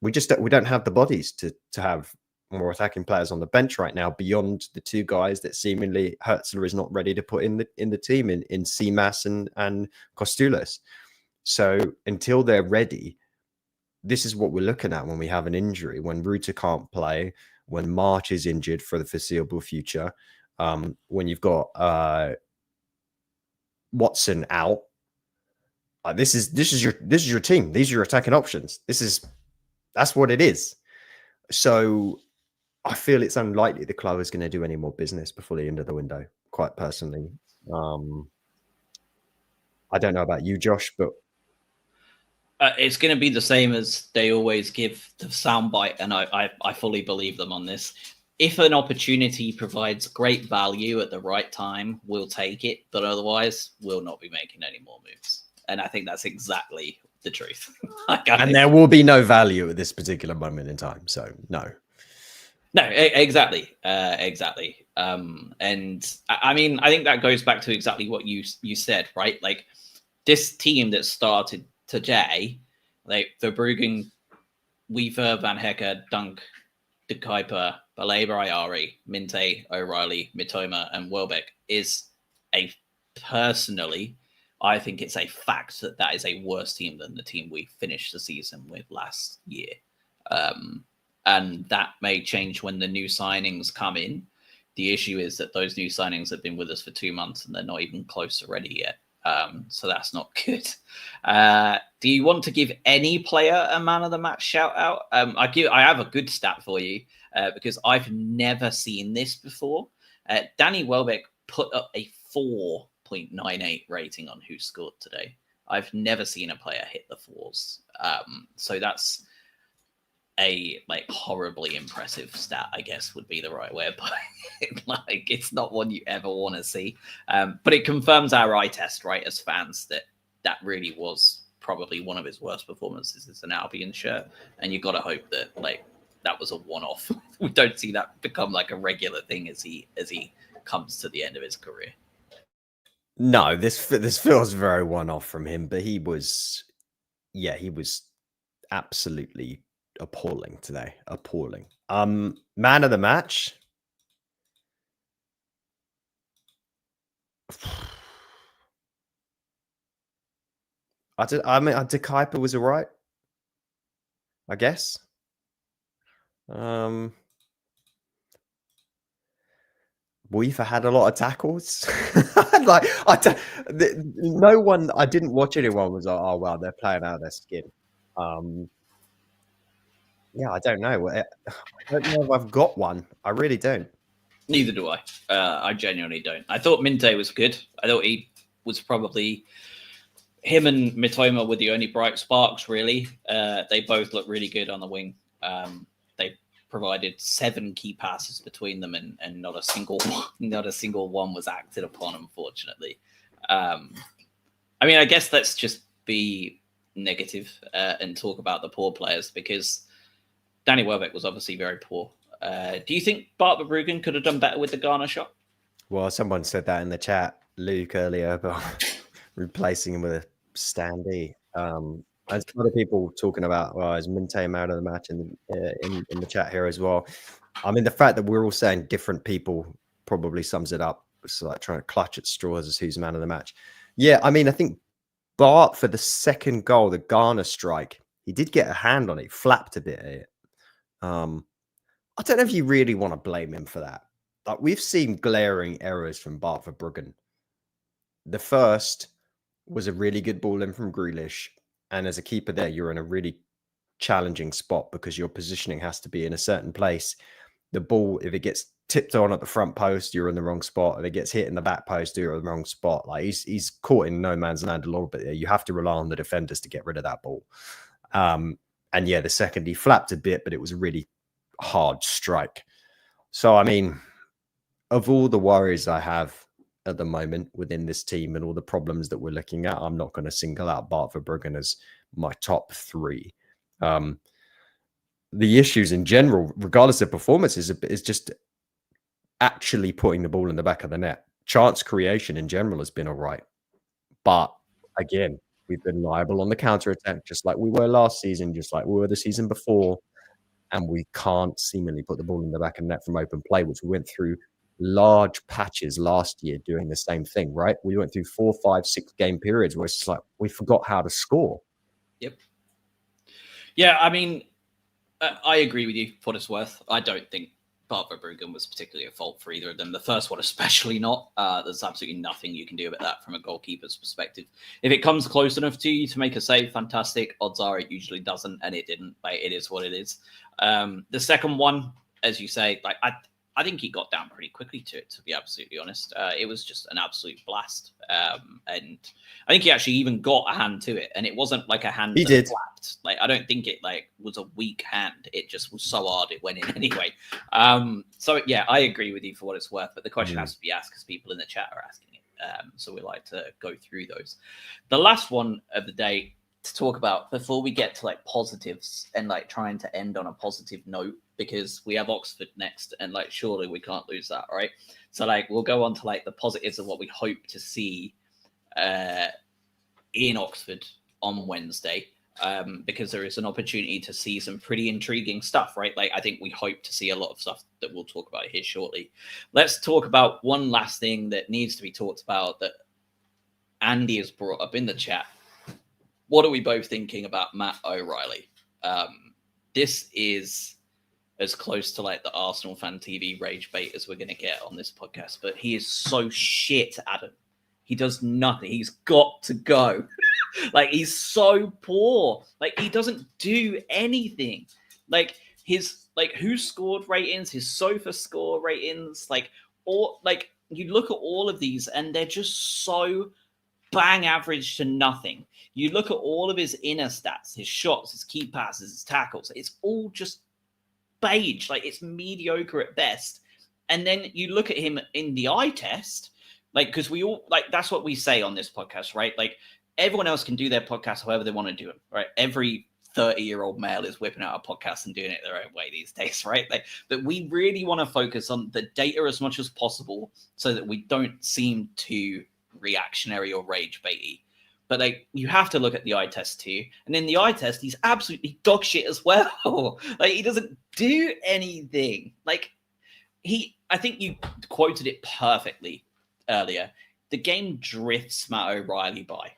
we don't have the bodies to have more attacking players on the bench right now beyond the two guys that seemingly Hertzler is not ready to put in the team in Seamas and Kostulis. So until they're ready, this is what we're looking at when we have an injury, when Ruta can't play, when March is injured for the foreseeable future, when you've got Watson out. This is your team. These are your attacking options. That's what it is. So I feel it's unlikely the club is going to do any more business before the end of the window, quite personally. I don't know about you, Josh, but it's going to be the same as they always give the soundbite, and I fully believe them on this. If an opportunity provides great value at the right time, we'll take it, but otherwise, we'll not be making any more moves. And I think that's exactly the truth. And there will be no value at this particular moment in time. So no. No, exactly. Exactly. And I mean, I think that goes back to exactly what you said, right? Like this team that started today, like Verbruggen, Weaver, Van Hecker, Dunk, De Kuiper, Baleba, Ayari, Minte, O'Reilly, Mitoma, and Wellbeck is personally, I think it's a fact that is a worse team than the team we finished the season with last year. And that may change when the new signings come in. The issue is that those new signings have been with us for 2 months and they're not even close to ready yet. So that's not good. Do you want to give any player a man of the match shout out? I have a good stat for you because I've never seen this before. Danny Welbeck put up a 4.98 rating on Who Scored today. I've never seen a player hit the fours. So that's a horribly impressive stat, I guess would be the right way of putting it. It's not one you ever want to see, but it confirms our eye test, right, as fans, that really was probably one of his worst performances as an Albion shirt, and you got to hope that that was a one-off. We don't see that become a regular thing as he comes to the end of his career. No, this feels very one-off from him, but he was absolutely appalling today. Appalling. Man of the match. I mean, De Kuiper was all right, I guess. Weaver had a lot of tackles. No one. I didn't watch anyone was like, oh wow, they're playing out of their skin. Yeah, I don't know. I don't know if I've got one. I really don't. Neither do I. I genuinely don't. I thought Minte was good. I thought he was probably, him and Mitoma were the only bright sparks, really. They both look really good on the wing. They provided 7 key passes between them, and not a single one was acted upon, unfortunately. I mean, I guess let's just be negative and talk about the poor players, because Danny Welbeck was obviously very poor. Do you think Bart Verbruggen could have done better with the Garner shot? Well, someone said that in the chat, Luke, earlier, about replacing him with a standee. And some other people talking about, well, is Minte out of the match in the chat here as well. I mean, the fact that we're all saying different people probably sums it up. It's like trying to clutch at straws as who's man of the match. Yeah, I mean, I think Bart, for the second goal, the Garner strike, he did get a hand on it, flapped a bit at it. I don't know if you really want to blame him for that. We've seen glaring errors from Bart Verbruggen. The first was a really good ball in from Grealish, and as a keeper there, you're in a really challenging spot because your positioning has to be in a certain place. The ball, if it gets tipped on at the front post, you're in the wrong spot. If it gets hit in the back post, you're in the wrong spot. He's caught in no man's land a little bit there. You have to rely on the defenders to get rid of that ball. And yeah, the second he flapped a bit, but it was a really hard strike. So, I mean, of all the worries I have at the moment within this team and all the problems that we're looking at, I'm not going to single out Bart Verbruggen as my top 3. The issues in general, regardless of performance, is just actually putting the ball in the back of the net. Chance creation in general has been all right. But again, we've been liable on the counter-attack, just like we were last season, just like we were the season before. and we can't seemingly put the ball in the back of the net from open play, which we went through large patches last year doing the same thing, right? We went through 4, 5, 6 game periods where it's just like we forgot how to score. Yep. Yeah, I mean, I agree with you for what it's worth. I don't think Barber-Bruggen was particularly at fault for either of them. The first one especially not. There's absolutely nothing you can do about that from a goalkeeper's perspective. If it comes close enough to you to make a save, fantastic. Odds are it usually doesn't, and it didn't. Like, it is what it is. The second one, as you say, like I think he got down pretty quickly to it, to be absolutely honest. It was just an absolute blast. And I think he actually even got a hand to it, and it wasn't like a hand He did. flapped. Like, I don't think it like was a weak hand. It just was so hard it went in anyway. So yeah, I agree with you for what it's worth, but the question has to be asked because people in the chat are asking it. So we like to go through those. The last one of the day to talk about before we get to like positives and like trying to end on a positive note, because we have Oxford next, and like surely we can't lose that, right? So like we'll go on to like the positives of what we hope to see in Oxford on Wednesday, because there is an opportunity to see some pretty intriguing stuff, right? Like I think we hope to see a lot of stuff that we'll talk about here shortly. Let's talk about one last thing that needs to be talked about that Andy has brought up in the chat. What are we both thinking about Matt O'Reilly? This is as close to like the Arsenal Fan TV rage bait as we're going to get on this podcast, but he is so shit, Adam. He does nothing. He's got to go. Like, he's so poor. Like, he doesn't do anything. Like, his, like, who scored ratings, his sofa score ratings, like, all, like, you look at all of these and they're just so bang average to nothing. You look at all of his inner stats, his shots, his key passes, his tackles. It's all just beige. Like, it's mediocre at best. And then you look at him in the eye test, like, because we all, like, that's what we say on this podcast, right? Like, everyone else can do their podcast however they want to do it, right? Every 30-year-old male is whipping out a podcast and doing it their own way these days, right? Like, but we really want to focus on the data as much as possible so that we don't seem too reactionary or rage baity. But like, you have to look at the eye test too. And in the eye test, he's absolutely dog shit as well. Like, he doesn't do anything. Like, I think you quoted it perfectly earlier. The game drifts Matt O'Reilly by.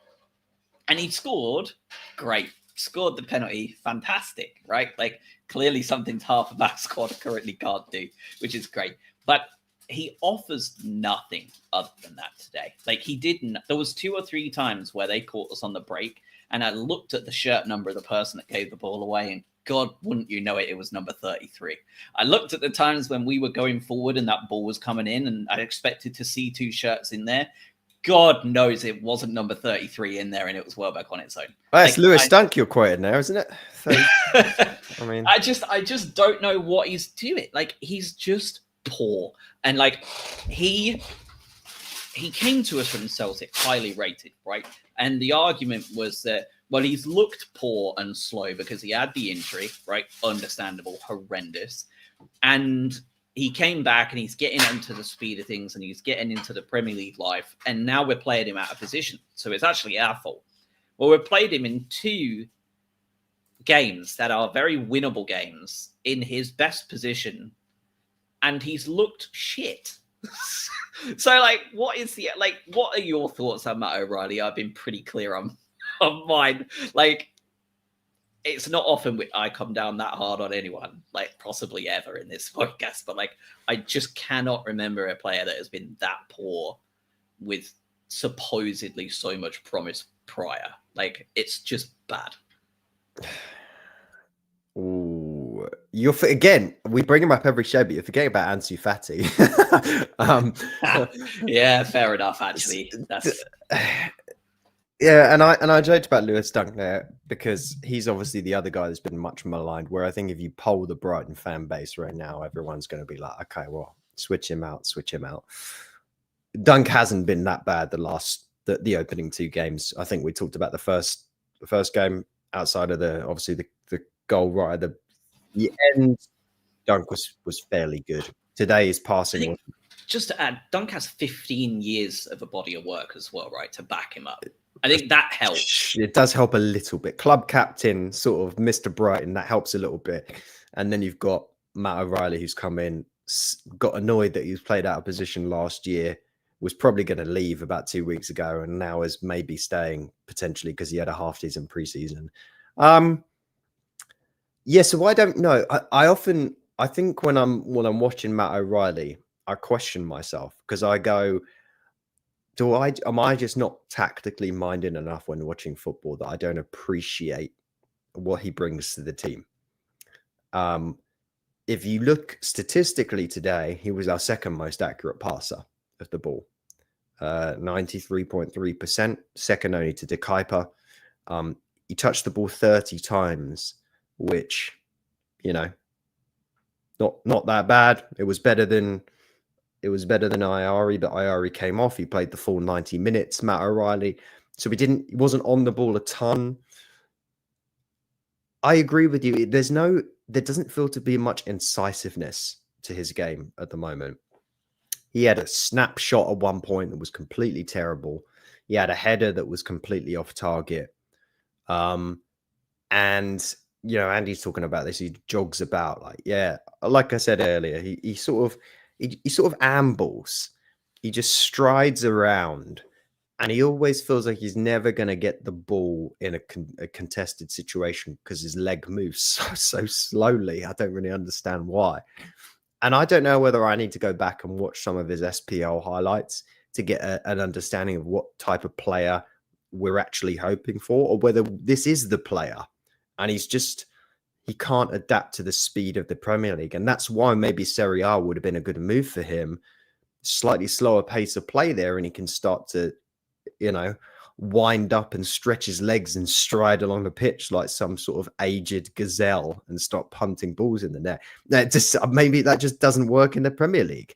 And he scored, great. Scored the penalty, fantastic, right? Like, clearly something half of our squad currently can't do, which is great. But he offers nothing other than that today. Like, he didn't. There was 2 or 3 times where they caught us on the break, and I looked at the shirt number of the person that gave the ball away, and God, wouldn't you know it, it was number 33. I looked at the times when we were going forward and that ball was coming in, and I expected to see 2 shirts in there. God knows it wasn't number 33 in there, and it was Wellbeck on its own. Oh, it's like, Lewis Dunk you're quoting now, isn't it? I mean, I just don't know what he's doing. Like, he's just poor. And like, he came to us from Celtic highly rated, right? And the argument was that, well, he's looked poor and slow because he had the injury, right? Understandable, horrendous. And he came back and he's getting into the speed of things and he's getting into the Premier League life. And now we're playing him out of position. So it's actually our fault. Well, we've played him in 2 games that are very winnable games in his best position. And he's looked shit. So, like, what are your thoughts on Matt O'Reilly? I've been pretty clear on mine. Like, it's not often I come down that hard on anyone, like, possibly ever in this podcast. But, like, I just cannot remember a player that has been that poor with supposedly so much promise prior. Like, it's just bad. Ooh, again, we bring him up every show, but you forget about Ansu Fati. Yeah, fair enough. Actually, that's yeah, and I joked about Lewis Dunk there because he's obviously the other guy that's been much maligned. Where I think if you poll the Brighton fan base right now, everyone's going to be like, okay, well, switch him out. Dunk hasn't been that bad the opening 2 games. I think we talked about the first game outside of the goal right at the end. Dunk was fairly good. Today his passing just to add, Dunk has 15 years of a body of work as well, right, to back him up. I think that helps. It does help a little bit. Club captain, sort of Mr. Brighton, that helps a little bit. And then you've got Matt O'Reilly, who's come in, got annoyed that he was played out of position last year, was probably going to leave about 2 weeks ago, and now is maybe staying potentially because he had a half-decent preseason. Yeah, so I don't know. I think when I'm watching Matt O'Reilly, I question myself because I go, am I just not tactically minded enough when watching football that I don't appreciate what he brings to the team? If you look statistically today, he was our second most accurate passer of the ball, 93.3%, second only to De Kuyper. He touched the ball 30 times, which, you know, not that bad. It was better than Iari, but Iari came off. He played the full 90 minutes. Matt O'Reilly, so he wasn't on the ball a ton. I agree with you. There doesn't feel to be much incisiveness to his game at the moment. He had a snapshot at one point that was completely terrible. He had a header that was completely off target. And Andy's talking about this. He jogs about like I said earlier. He sort of ambles. He just strides around, and he always feels like he's never going to get the ball in a contested situation because his leg moves so slowly. I don't really understand why. And I don't know whether I need to go back and watch some of his SPL highlights to get an understanding of what type of player we're actually hoping for, or whether this is the player and he can't adapt to the speed of the Premier League. And that's why maybe Serie A would have been a good move for him. Slightly slower pace of play there, and he can start to, wind up and stretch his legs and stride along the pitch like some sort of aged gazelle and start punting balls in the net. Maybe that just doesn't work in the Premier League.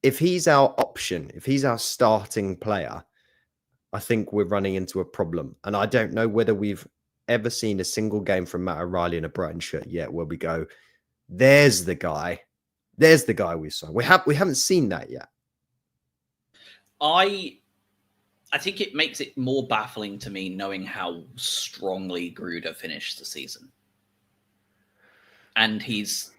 If he's our option, if he's our starting player, I think we're running into a problem. And I don't know whether we've ever seen a single game from Matt O'Reilly in a Brighton shirt yet where we go, there's the guy we saw. We haven't seen that yet. I think it makes it more baffling to me knowing how strongly Gruder finished the season. And he's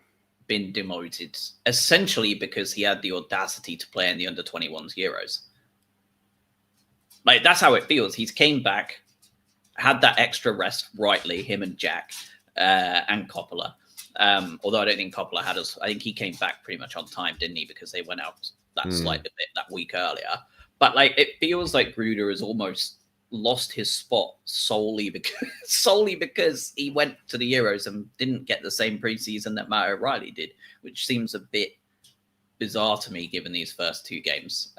been demoted essentially because he had the audacity to play in the under-21s Euros. Like, that's how it feels. He's came back, had that extra rest, rightly, him and Jack and Coppola. Although I don't think Coppola had us. I think he came back pretty much on time, didn't he? Because they went out that slight bit that week earlier. But it feels like Gruder has almost lost his spot solely because he went to the Euros and didn't get the same preseason that Matt O'Reilly did, which seems a bit bizarre to me given these first two games.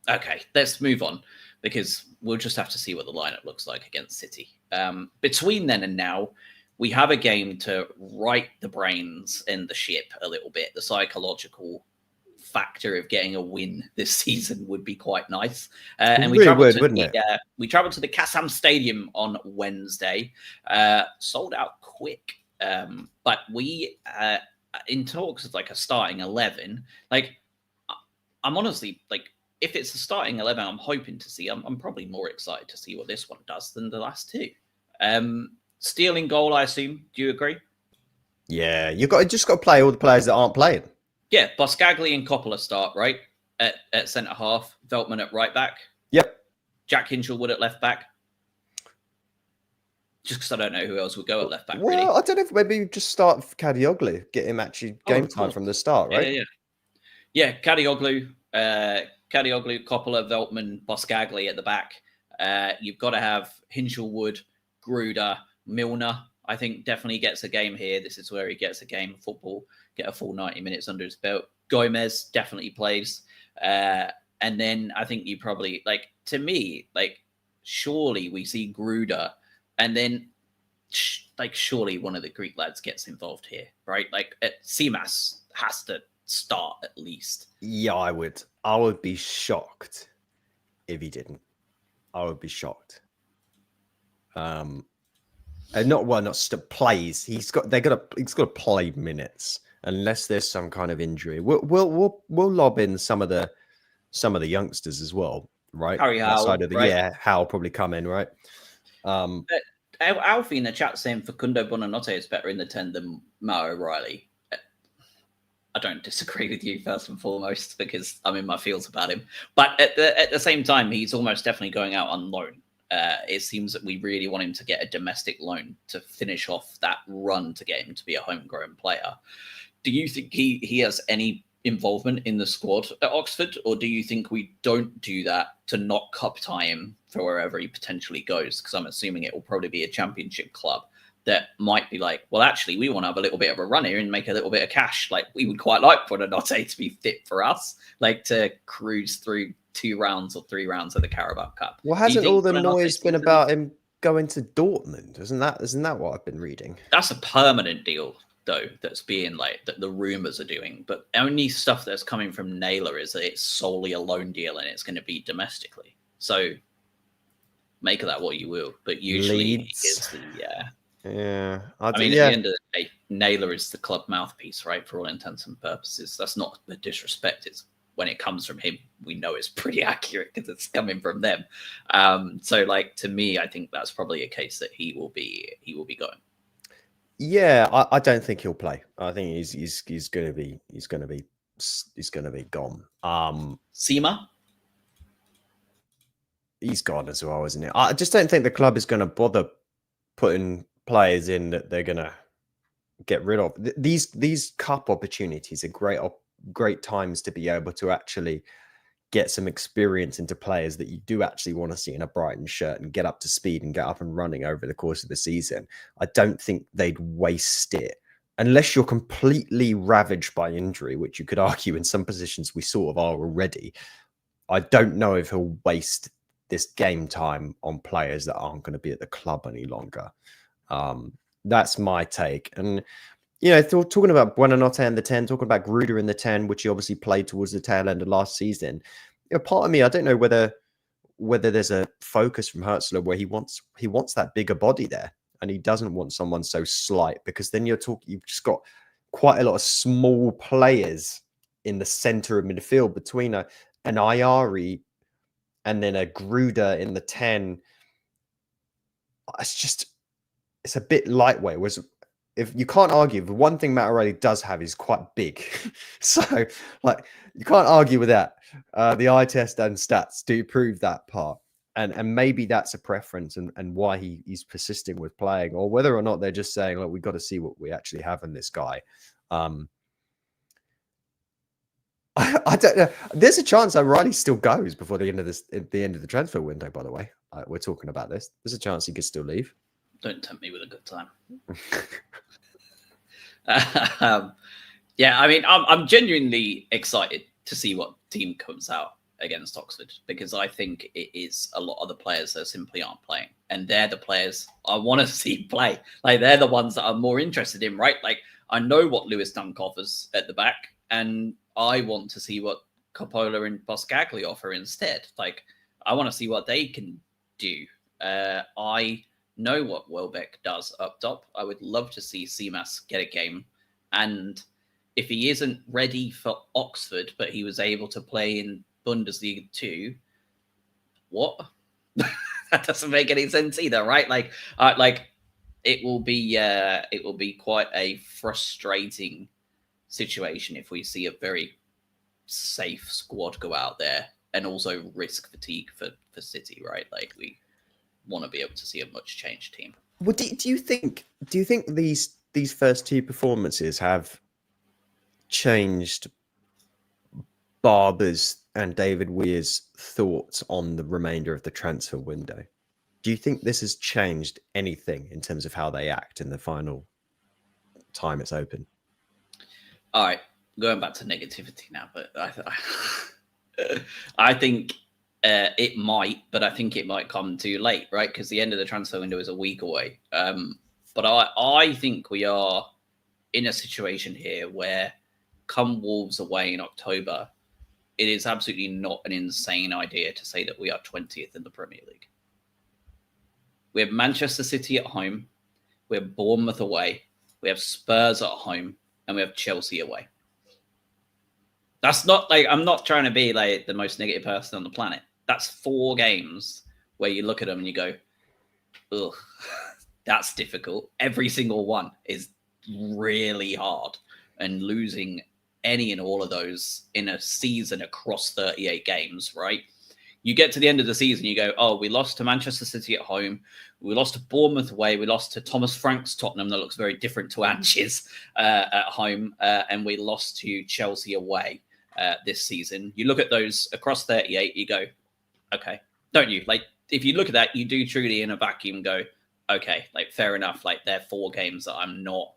Okay, let's move on because we'll just have to see what the lineup looks like against City. Between then and now, we have a game to right the brains in the ship a little bit. The psychological factor of getting a win this season would be quite nice. And we traveled to the Kassam Stadium on Wednesday. Sold out quick. But we, in talks of a starting 11, I'm honestly if it's a starting 11, I'm hoping to see. I'm probably more excited to see what this one does than the last two. Stealing goal, I assume. Do you agree? Yeah, you just got to play all the players that aren't playing. Yeah, Boscagli and Coppola start, right? At centre half, Veltman at right back. Yep. Jack Hinchelwood at left back. Just because I don't know who else would go at left back. Well, really. I don't know if maybe just start Kadioglu, get him actually game time from the start, right? Yeah, Kadioglu, Coppola, Veltman, Boscagli at the back. You've got to have Hinchelwood, Gruder, Milner. I think definitely gets a game here. This is where he gets a game of football, get a full 90 minutes under his belt. Gomez definitely plays. And then I think you probably, to me, surely we see Gruder and then, surely one of the Greek lads gets involved here, right? Simas has to start at least. Yeah, I would be shocked if he didn't. I would be shocked. And plays. He's got to play minutes unless there's some kind of injury. We'll lob in some of the some of the youngsters as well, right? Harry Outside Howell, of the right? Howell probably come in, right? Alfie in the chat saying Facundo Bonanotte is better in the 10 than Matt O'Reilly. I don't disagree with you first and foremost because I'm in my feels about him. But at the same time, he's almost definitely going out on loan. It seems that we really want him to get a domestic loan to finish off that run to get him to be a homegrown player. Do you think he has any involvement in the squad at Oxford, or do you think we don't do that to not cup tie him for wherever he potentially goes? Because I'm assuming it will probably be a championship club that might be like, well, actually, we want to have a little bit of a run here and make a little bit of cash. Like, we would quite like Bonanotte to be fit for us, like to cruise through 2 rounds or 3 rounds of the Carabao Cup. Well, hasn't all the noise been about him going to Dortmund? Isn't that what I've been reading? That's a permanent deal, though, that's being like that the rumors are doing. But only stuff that's coming from Naylor is that it's solely a loan deal and it's going to be domestically. So make of that what you will. But usually it's the yeah. I mean, at the end of the day, Naylor is the club mouthpiece, right? For all intents and purposes. That's not the disrespect. It's when it comes from him, we know it's pretty accurate because it's coming from them. So, like, to me, I think that's probably a case that he will be going. Yeah, I don't think he'll play. I think he's going to be gone. Seema? He's gone as well, isn't it? I just don't think the club is going to bother putting players in that they're going to get rid of. These cup opportunities are great times to be able to actually get some experience into players that you do actually want to see in a Brighton shirt and get up to speed and get up and running over the course of the season. I don't think they'd waste it unless you're completely ravaged by injury, which you could argue in some positions we sort of are already. I don't know if he'll waste this game time on players that aren't going to be at the club any longer. That's my take. And, you know, talking about Buonanotte in the 10, talking about Gruder in the 10, which he obviously played towards the tail end of last season. You know, part of me, I don't know whether there's a focus from Hertzler where he wants that bigger body there, and he doesn't want someone so slight, because then you've just got quite a lot of small players in the center of midfield between an Ayari and then a Gruder in the 10. It's a bit lightweight. Whereas if you can't argue, the one thing Matt O'Reilly does have is quite big. So, like, you can't argue with that. The eye test and stats do prove that part. And maybe that's a preference and why he's persisting with playing, or whether or not they're just saying, look, we've got to see what we actually have in this guy. I don't know. There's a chance O'Reilly still goes before the end of the transfer window, by the way. We're talking about this. There's a chance he could still leave. Don't tempt me with a good time. Yeah, I mean, I'm genuinely excited to see what team comes out against Oxford, because I think it is a lot of the players that simply aren't playing, and they're the players I want to see play. Like, they're the ones that I'm more interested in, right? Like, I know what Lewis Dunk offers at the back, and I want to see what Coppola and Boscagli offer instead. Like, I want to see what they can do. I know what Wellbeck does up top. I would love to see Seamas get a game. And if he isn't ready for Oxford, but he was able to play in Bundesliga 2, what? That doesn't make any sense either, right? Like it will be quite a frustrating situation if we see a very safe squad go out there and also risk fatigue for City, right? Like, we want to be able to see a much changed team. Well, do you think these first 2 performances have changed Barber's and David Weir's thoughts on the remainder of the transfer window? Do you think this has changed anything in terms of how they act in the final time it's open? All right, going back to negativity now, but I think it might, but I think it might come too late, right? Because the end of the transfer window is a week away. But I think we are in a situation here where, come Wolves away in October, it is absolutely not an insane idea to say that we are 20th in the Premier League. We have Manchester City at home, we have Bournemouth away, we have Spurs at home, and we have Chelsea away. That's not like, I'm not trying to be like the most negative person on the planet. That's 4 games where you look at them and you go, ugh, that's difficult. Every single one is really hard, and losing any and all of those in a season across 38 games, right? You get to the end of the season, you go, oh, we lost to Manchester City at home. We lost to Bournemouth away. We lost to Thomas Frank's Tottenham that looks very different to Ange's at home. And we lost to Chelsea away this season. You look at those across 38, you go, okay, don't you? Like, if you look at that, you do truly in a vacuum go, okay, like, fair enough. Like, they're 4 games that I'm not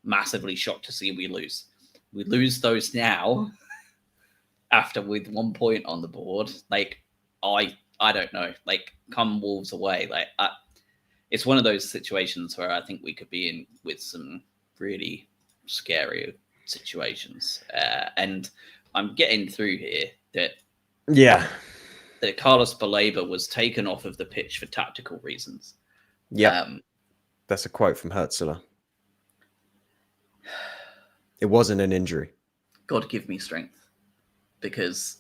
massively shocked to see we lose. We lose those now after with 1 point on the board. Like, I don't know. Like, come Wolves away, like, it's one of those situations where I think we could be in with some really scary situations. And I'm getting through here that that Carlos Baleba was taken off of the pitch for tactical reasons. Yeah, that's a quote from Hertzler. It wasn't an injury. God give me strength, because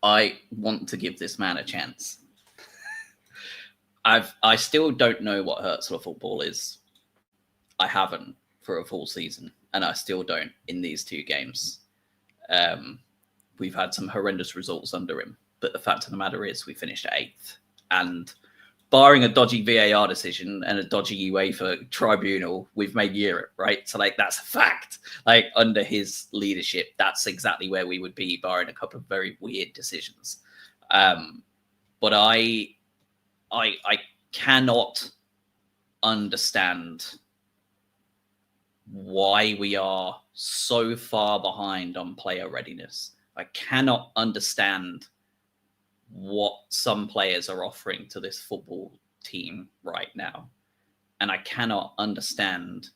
I want to give this man a chance. I still don't know what Hertzler football is. I haven't for a full season, and I still don't in these 2 games. We've had some horrendous results under him, but the fact of the matter is we finished 8th, and barring a dodgy VAR decision and a dodgy UEFA tribunal, we've made Europe, right? So, like, that's a fact. Like, under his leadership, that's exactly where we would be, barring a couple of very weird decisions. But I cannot understand why we are so far behind on player readiness. I cannot understand what some players are offering to this football team right now. And I cannot understand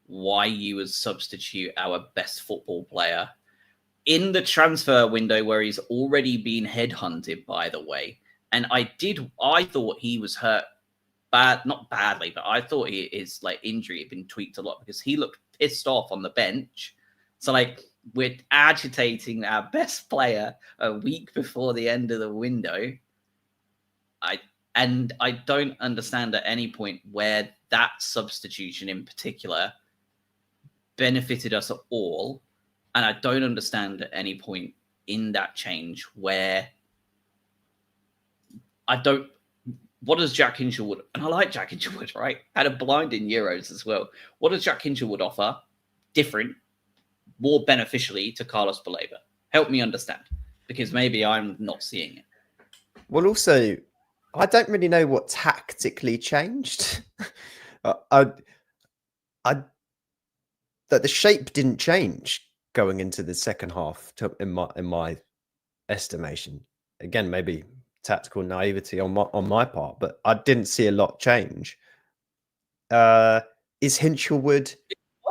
why you would substitute our best football player in the transfer window where he's already been headhunted, by the way. And I thought he was hurt not badly, but I thought his like injury had been tweaked a lot, because he looked pissed off on the bench. So, like, we're agitating our best player a week before the end of the window. I don't understand at any point where that substitution in particular benefited us at all. And I don't understand at any point in that change where what does Jack Hinchelwood, and I like Jack Hinchelwood, right? Had a blinding Euros as well. What does Jack Hinchelwood offer different, more beneficially to Carlos Baleba? Help me understand, because maybe I'm not seeing it. Well, also, I don't really know what tactically changed. That the shape didn't change going into the second half, in my estimation. Again, maybe tactical naivety on my part, but I didn't see a lot change. Is Hinchelwood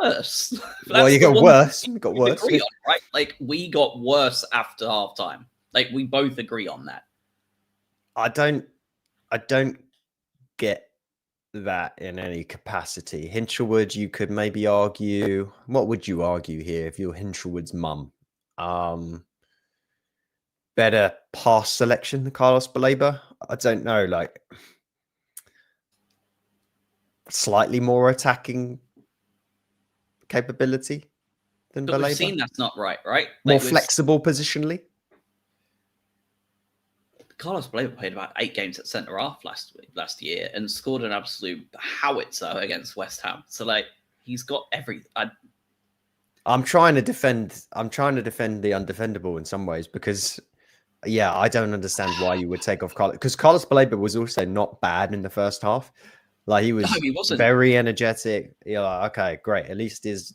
worse? Well, you got worse. We got worse, on, right? Like, we got worse after halftime. Like, we both agree on that. I don't get that in any capacity. Hinchelwood, you could maybe argue. What would you argue here if you're Hinchelwood's mum? Better pass selection than Carlos Baleba? I don't know. Like, slightly more attacking capability than Baleba. We've seen that's not right, right? More flexible positionally. Carlos Baleba played about 8 games at centre half last year and scored an absolute howitzer against West Ham. So, like, he's got everything. I'm trying to defend the undefendable in some ways, because I don't understand why you would take off Carlos, because Carlos Baleba was also not bad in the first half. Like, he wasn't very energetic. You're like, okay, great. At least his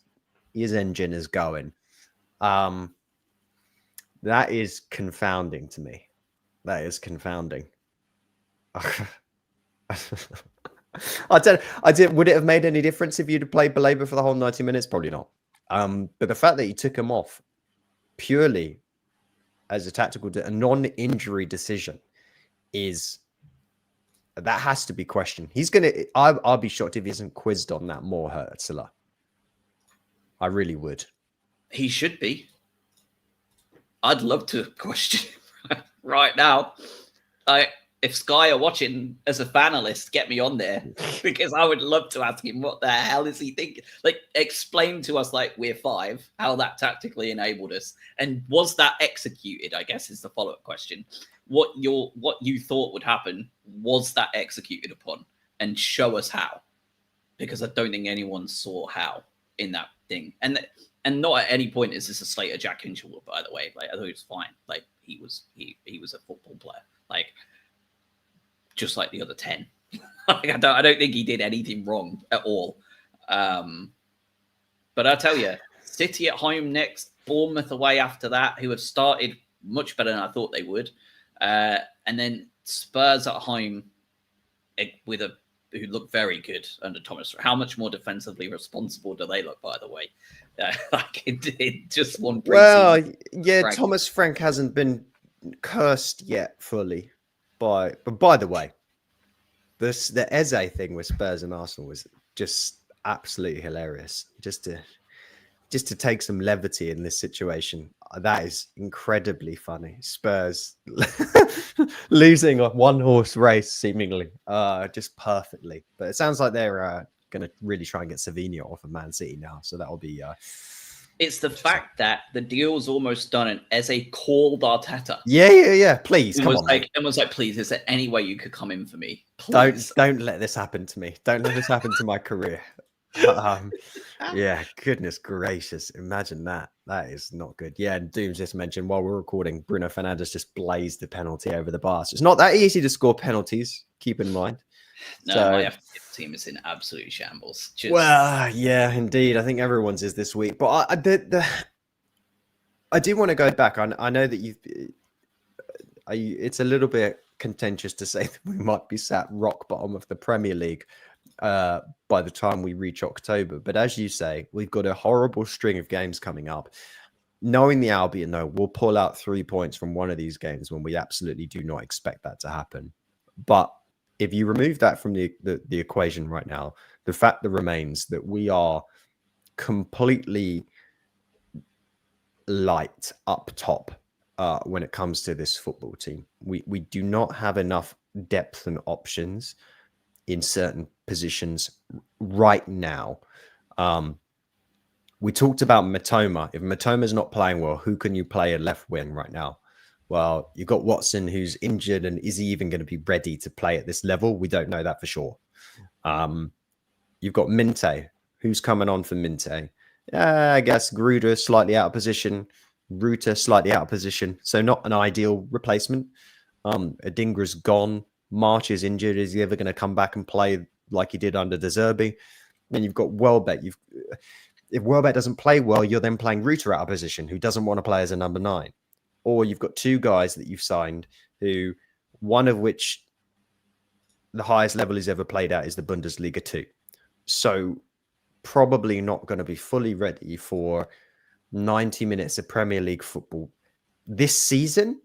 engine is going. That is confounding to me. That is confounding. Would it have made any difference if you'd have played Baleba for the whole 90 minutes? Probably not. But the fact that you took him off purely as a a non-injury decision that has to be questioned. I'll be shocked if he isn't quizzed on that more, Hertzler. I really would. He should be. I'd love to question him right now. If Sky are watching as a fanalist, get me on there because I would love to ask him what the hell is he thinking. Like, explain to us, like, we're 5, how that tactically enabled us, and was that executed? I guess is the follow-up question. What you thought would happen, was that executed upon, and show us how, because I don't think anyone saw how in that thing, and not at any point is this a slate of Jack Hinshaw, by the way. Like, I thought he was fine. Like, he was a football player. Like, just like the other 10. Like, I don't think he did anything wrong at all. But I tell you, City at home next, Bournemouth away after that, who have started much better than I thought they would. And then Spurs at home who look very good under Thomas. How much more defensively responsible do they look, by the way? Like in just one preseason. Well, yeah, Thomas Frank hasn't been cursed yet fully. But by the way, the Eze thing with Spurs and Arsenal was just absolutely hilarious. Just to take some levity in this situation, that is incredibly funny. Spurs losing a one-horse race, seemingly, just perfectly. But it sounds like they're going to really try and get Savinho off of Man City now. So that'll be... It's the fact that the deal's almost done and Eze called Arteta. Yeah. Please, come on. And was like, please, is there any way you could come in for me? Please. Don't let this happen to me. Don't let this happen to my career. Yeah, goodness gracious. Imagine that. That is not good. Yeah, and Dooms just mentioned while we're recording, Bruno Fernandes just blazed the penalty over the bar. So it's not that easy to score penalties, keep in mind. No, my FPL team is in absolute shambles. Well, yeah, indeed. I think everyone's is this week. But I do want to go back. I know that it's a little bit contentious to say that we might be sat rock bottom of the Premier League by the time we reach October. But as you say, we've got a horrible string of games coming up. Knowing the Albion, though, we'll pull out 3 points from one of these games when we absolutely do not expect that to happen. But if you remove that from the equation right now, the fact that remains that we are completely light up top when it comes to this football team. We do not have enough depth and options in certain positions right now. We talked about Matoma. If Matoma's not playing well, who can you play at left wing right now? Well, you've got Watson, who's injured, and is he even going to be ready to play at this level? We don't know that for sure. You've got Minte. Who's coming on for Minte? I guess Gruder slightly out of position. Ruta slightly out of position. So not an ideal replacement. Adingra's gone. March is injured. Is he ever going to come back and play like he did under De Zerbi? Then you've got Wellbeck. If Wellbeck doesn't play well, you're then playing Ruta out of position, who doesn't want to play as a number 9. Or you've got 2 guys that you've signed who, one of which the highest level he's ever played at is the Bundesliga 2. So probably not going to be fully ready for 90 minutes of Premier League football this season.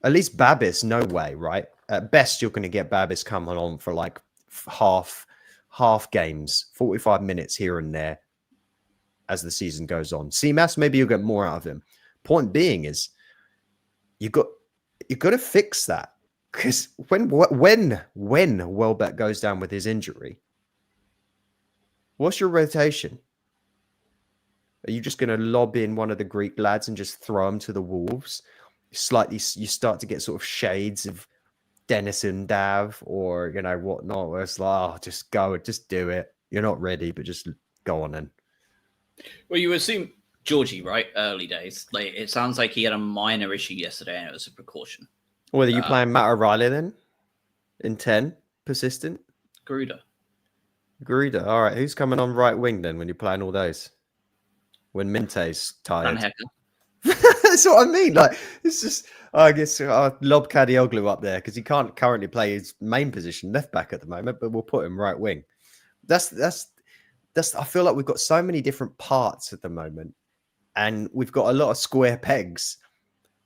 At least Babis, no way, right? At best, you're going to get Babis coming on for like half games, 45 minutes here and there as the season goes on. CMAS, maybe you'll get more out of him. Point being is, you've got to fix that, because when Wellbeck goes down with his injury, what's your rotation? Are you just going to lob in one of the Greek lads and just throw him to the wolves? You start to get sort of shades of Denison Dav or whatnot, where it's like, just go, just do it. You're not ready, but just go on in. Well, you assume Georgie, right? Early days. Like, it sounds like he had a minor issue yesterday and it was a precaution. Well, are you playing Matt O'Reilly then? In 10? Persistent? Gruder. All right. Who's coming on right wing then when you're playing all those? When Minte's tired. That's what I mean. Like, it's just, I guess I'll lob Kadioglu up there because he can't currently play his main position, left back at the moment, but we'll put him right wing. That's I feel like we've got so many different parts at the moment, and we've got a lot of square pegs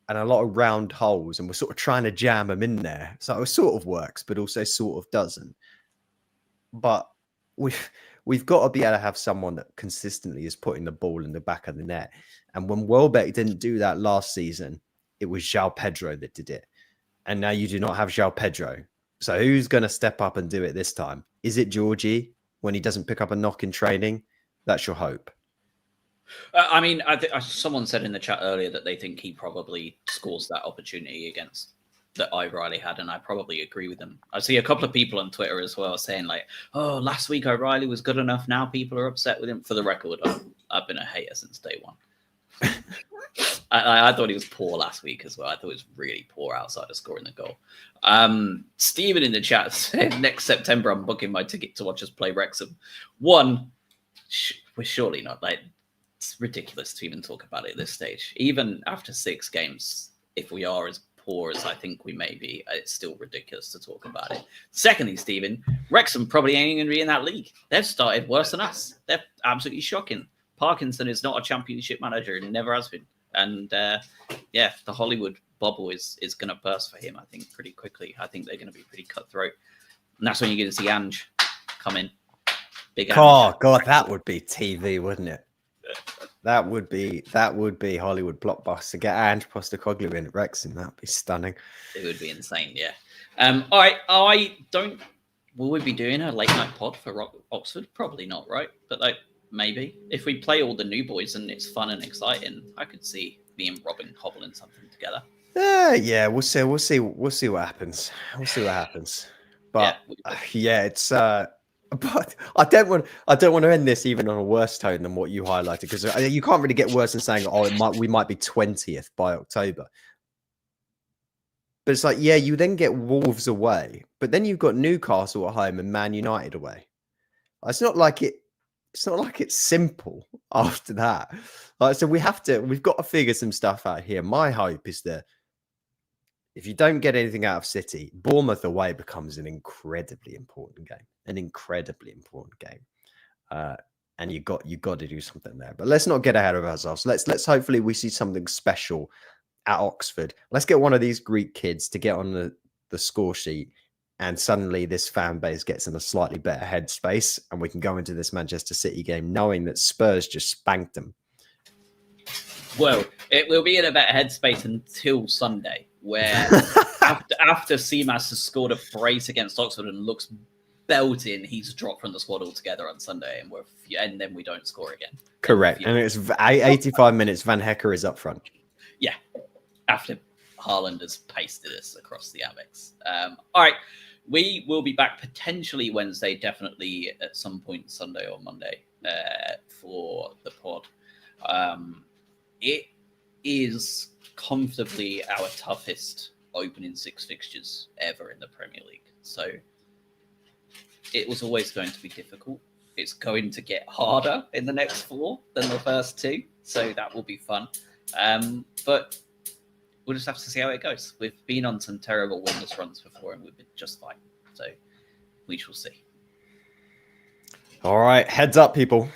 and a lot of round holes, and we're sort of trying to jam them in there. So it sort of works, but also sort of doesn't. But we've got to be able to have someone that consistently is putting the ball in the back of the net. And when Wellbeck didn't do that last season, it was João Pedro that did it. And now you do not have João Pedro. So who's going to step up and do it this time? Is it Georgie when he doesn't pick up a knock in training? That's your hope. I mean, someone said in the chat earlier that they think he probably scores that opportunity against that O'Reilly had, and I probably agree with them. I see a couple of people on Twitter as well saying like, "Oh, last week O'Reilly was good enough. Now people are upset with him." For the record, I've been a hater since day one. I thought he was poor last week as well. I thought he was really poor outside of scoring the goal. Stephen in the chat said, "Next September, I'm booking my ticket to watch us play Wrexham." One, we're surely not like. It's ridiculous to even talk about it at this stage. Even after 6 games, if we are as poor as I think we may be, it's still ridiculous to talk about it. Secondly, Stephen, Wrexham probably ain't going to be in that league. They've started worse than us. They're absolutely shocking. Parkinson is not a championship manager and never has been. And the Hollywood bubble is going to burst for him, I think, pretty quickly. I think they're going to be pretty cutthroat. And that's when you're going to see Ange come in. Big Ange. Oh, God, that would be TV, wouldn't it? That would be Hollywood blockbuster. Get Ange Postecoglou in at Wrexham. That'd be stunning. It would be insane, yeah. All right, will we be doing a late night pod for Oxford? Probably not, right? But like maybe if we play all the new boys and it's fun and exciting, I could see me and Robin hobbling something together. Yeah, we'll see what happens. But it's but I don't want to end this even on a worse tone than what you highlighted, because you can't really get worse than saying, we might be 20th by October. But it's like, yeah, you then get Wolves away, but then you've got Newcastle at home and Man United away. It's not like it's simple after that. So we've got to figure some stuff out here. My hope is that if you don't get anything out of City, Bournemouth away becomes an incredibly important game. And you got to do something there. But let's not get ahead of ourselves. Let's hopefully we see something special at Oxford. Let's get one of these Greek kids to get on the score sheet, and suddenly this fan base gets in a slightly better headspace, and we can go into this Manchester City game knowing that Spurs just spanked them. Well, it will be in a better headspace until Sunday, where after Seamas has scored a brace against Oxford and looks belting, he's dropped from the squad altogether on Sunday, and then we don't score again. Correct, and it's 85 minutes. Van Hecker is up front. Yeah, after Haaland has pasted us across the Amex. All right, we will be back potentially Wednesday, definitely at some point Sunday or Monday for the pod. It is comfortably our toughest opening 6 fixtures ever in the Premier League. So it was always going to be difficult. It's going to get harder in the next 4 than the first 2. So that will be fun. But we'll just have to see how it goes. We've been on some terrible winless runs before and we've been just fine. So we shall see. All right. Heads up, people.